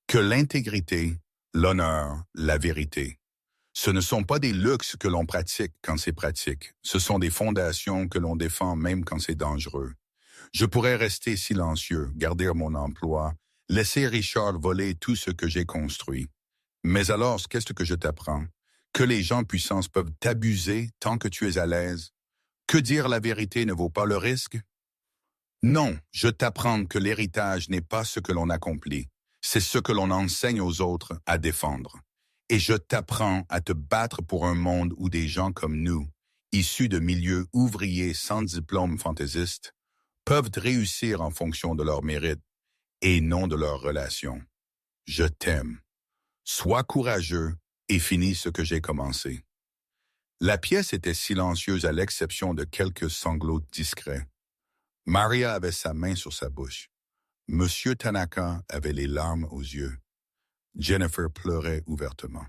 que l'intégrité, l'honneur, la vérité. Ce ne sont pas des luxes que l'on pratique quand c'est pratique. Ce sont des fondations que l'on défend même quand c'est dangereux. Je pourrais rester silencieux, garder mon emploi, laisser Richard voler tout ce que j'ai construit. Mais alors, qu'est-ce que je t'apprends? Que les gens puissants peuvent t'abuser tant que tu es à l'aise? Que dire la vérité ne vaut pas le risque? Non, je t'apprends que l'héritage n'est pas ce que l'on accomplit, c'est ce que l'on enseigne aux autres à défendre. Et je t'apprends à te battre pour un monde où des gens comme nous, issus de milieux ouvriers sans diplôme fantaisiste, peuvent réussir en fonction de leur mérite et non de leur relation. Je t'aime. Sois courageux et finis ce que j'ai commencé. La pièce était silencieuse à l'exception de quelques sanglots discrets. Maria avait sa main sur sa bouche. Monsieur Tanaka avait les larmes aux yeux. Jennifer pleurait ouvertement.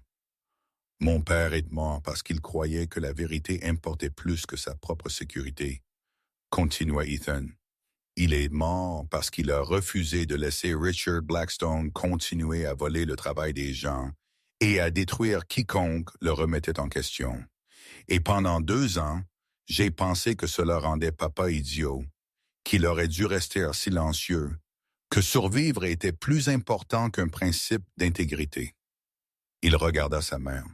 Mon père est mort parce qu'il croyait que la vérité importait plus que sa propre sécurité, continua Ethan. Il est mort parce qu'il a refusé de laisser Richard Blackstone continuer à voler le travail des gens et à détruire quiconque le remettait en question. Et pendant 2 ans, j'ai pensé que cela rendait papa idiot, qu'il aurait dû rester silencieux, que survivre était plus important qu'un principe d'intégrité. Il regarda sa mère.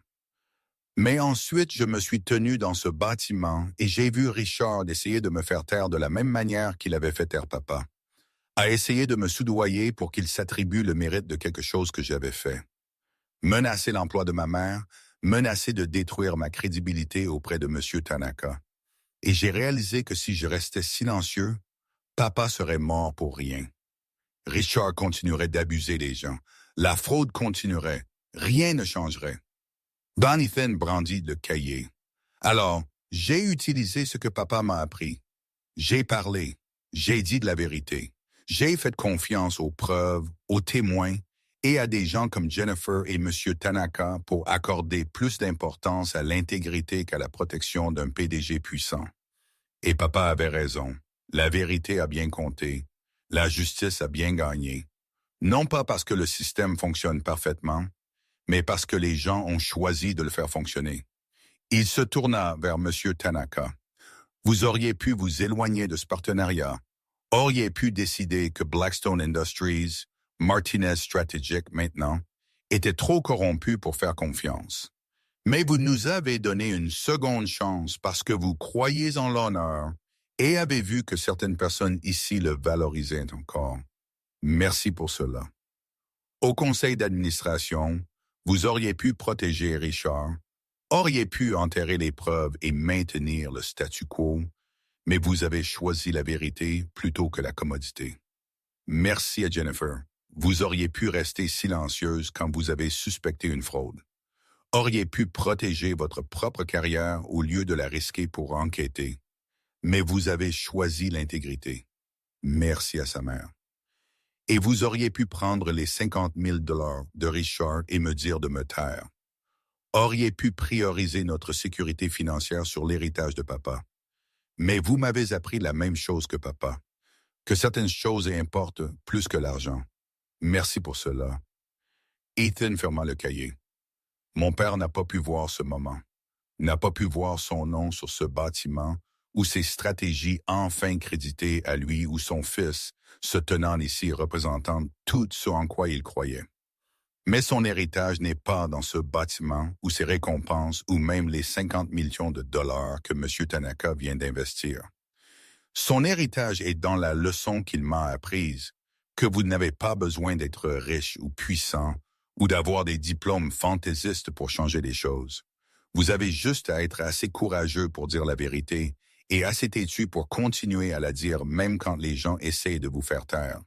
Mais ensuite, je me suis tenu dans ce bâtiment et j'ai vu Richard essayer de me faire taire de la même manière qu'il avait fait taire papa, à essayer de me soudoyer pour qu'il s'attribue le mérite de quelque chose que j'avais fait. Menacer l'emploi de ma mère, menacer de détruire ma crédibilité auprès de M. Tanaka. Et j'ai réalisé que si je restais silencieux, papa serait mort pour rien. Richard continuerait d'abuser les gens. La fraude continuerait. Rien ne changerait. Ethan brandit le cahier. Alors, j'ai utilisé ce que papa m'a appris. J'ai parlé. J'ai dit de la vérité. J'ai fait confiance aux preuves, aux témoins et à des gens comme Jennifer et M. Tanaka pour accorder plus d'importance à l'intégrité qu'à la protection d'un PDG puissant. Et papa avait raison. La vérité a bien compté. La justice a bien gagné. Non pas parce que le système fonctionne parfaitement, mais parce que les gens ont choisi de le faire fonctionner. Il se tourna vers M. Tanaka. Vous auriez pu vous éloigner de ce partenariat, auriez pu décider que Blackstone Industries, Martinez Strategic maintenant, était trop corrompu pour faire confiance. Mais vous nous avez donné une seconde chance parce que vous croyez en l'honneur et avez vu que certaines personnes ici le valorisaient encore. Merci pour cela. Au conseil d'administration, vous auriez pu protéger Richard, auriez pu enterrer les preuves et maintenir le statu quo, mais vous avez choisi la vérité plutôt que la commodité. Merci à Jennifer. Vous auriez pu rester silencieuse quand vous avez suspecté une fraude. Auriez pu protéger votre propre carrière au lieu de la risquer pour enquêter. Mais vous avez choisi l'intégrité. Merci à sa mère. Et vous auriez pu prendre les 50 000 $ de Richard et me dire de me taire. Auriez pu prioriser notre sécurité financière sur l'héritage de papa. Mais vous m'avez appris la même chose que papa, que certaines choses importent plus que l'argent. Merci pour cela. Ethan ferma le cahier. Mon père n'a pas pu voir ce moment, n'a pas pu voir son nom sur ce bâtiment ou ses stratégies enfin créditées à lui ou son fils, se tenant ici représentant tout ce en quoi il croyait. Mais son héritage n'est pas dans ce bâtiment ou ses récompenses ou même les 50 millions de dollars que M. Tanaka vient d'investir. Son héritage est dans la leçon qu'il m'a apprise, que vous n'avez pas besoin d'être riche ou puissant ou d'avoir des diplômes fantaisistes pour changer les choses. Vous avez juste à être assez courageux pour dire la vérité et assez têtu pour continuer à la dire même quand les gens essayent de vous faire taire.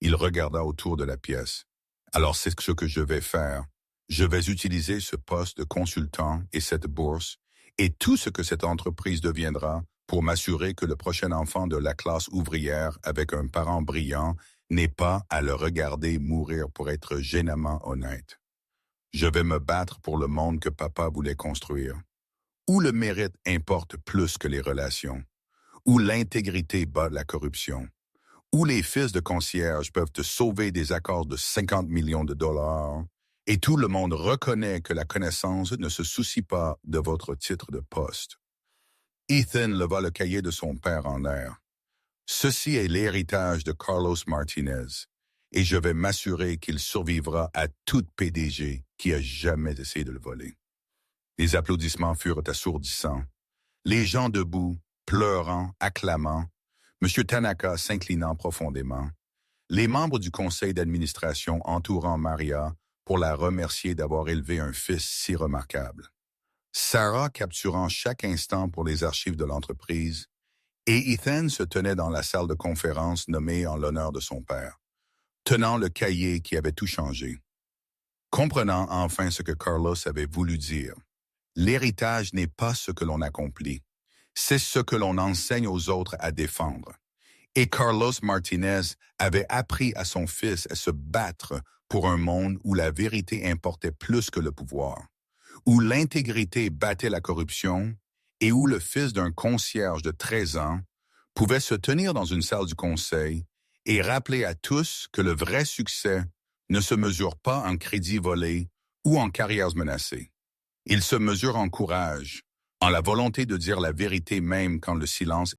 Il regarda autour de la pièce. Alors c'est ce que je vais faire. Je vais utiliser ce poste de consultant et cette bourse et tout ce que cette entreprise deviendra pour m'assurer que le prochain enfant de la classe ouvrière avec un parent brillant n'ait pas à le regarder mourir pour être gênamment honnête. Je vais me battre pour le monde que papa voulait construire, où le mérite importe plus que les relations, où l'intégrité bat la corruption, où les fils de concierge peuvent te sauver des accords de 50 millions de dollars, et tout le monde reconnaît que la connaissance ne se soucie pas de votre titre de poste. Ethan leva le cahier de son père en l'air. Ceci est l'héritage de Carlos Martinez, et je vais m'assurer qu'il survivra à tout PDG qui a jamais essayé de le voler. Les applaudissements furent assourdissants. Les gens debout, pleurant, acclamant, M. Tanaka s'inclinant profondément, les membres du conseil d'administration entourant Maria pour la remercier d'avoir élevé un fils si remarquable. Sarah capturant chaque instant pour les archives de l'entreprise, et Ethan se tenait dans la salle de conférence nommée en l'honneur de son père, tenant le cahier qui avait tout changé. comprenant enfin ce que Carlos avait voulu dire. L'héritage n'est pas ce que l'on accomplit, c'est ce que l'on enseigne aux autres à défendre. Et Carlos Martinez avait appris à son fils à se battre pour un monde où la vérité importait plus que le pouvoir, où l'intégrité battait la corruption et où le fils d'un concierge de 13 ans pouvait se tenir dans une salle du conseil et rappeler à tous que le vrai succès ne se mesure pas en crédits volés ou en carrières menacées. Il se mesure en courage, en la volonté de dire la vérité même quand le silence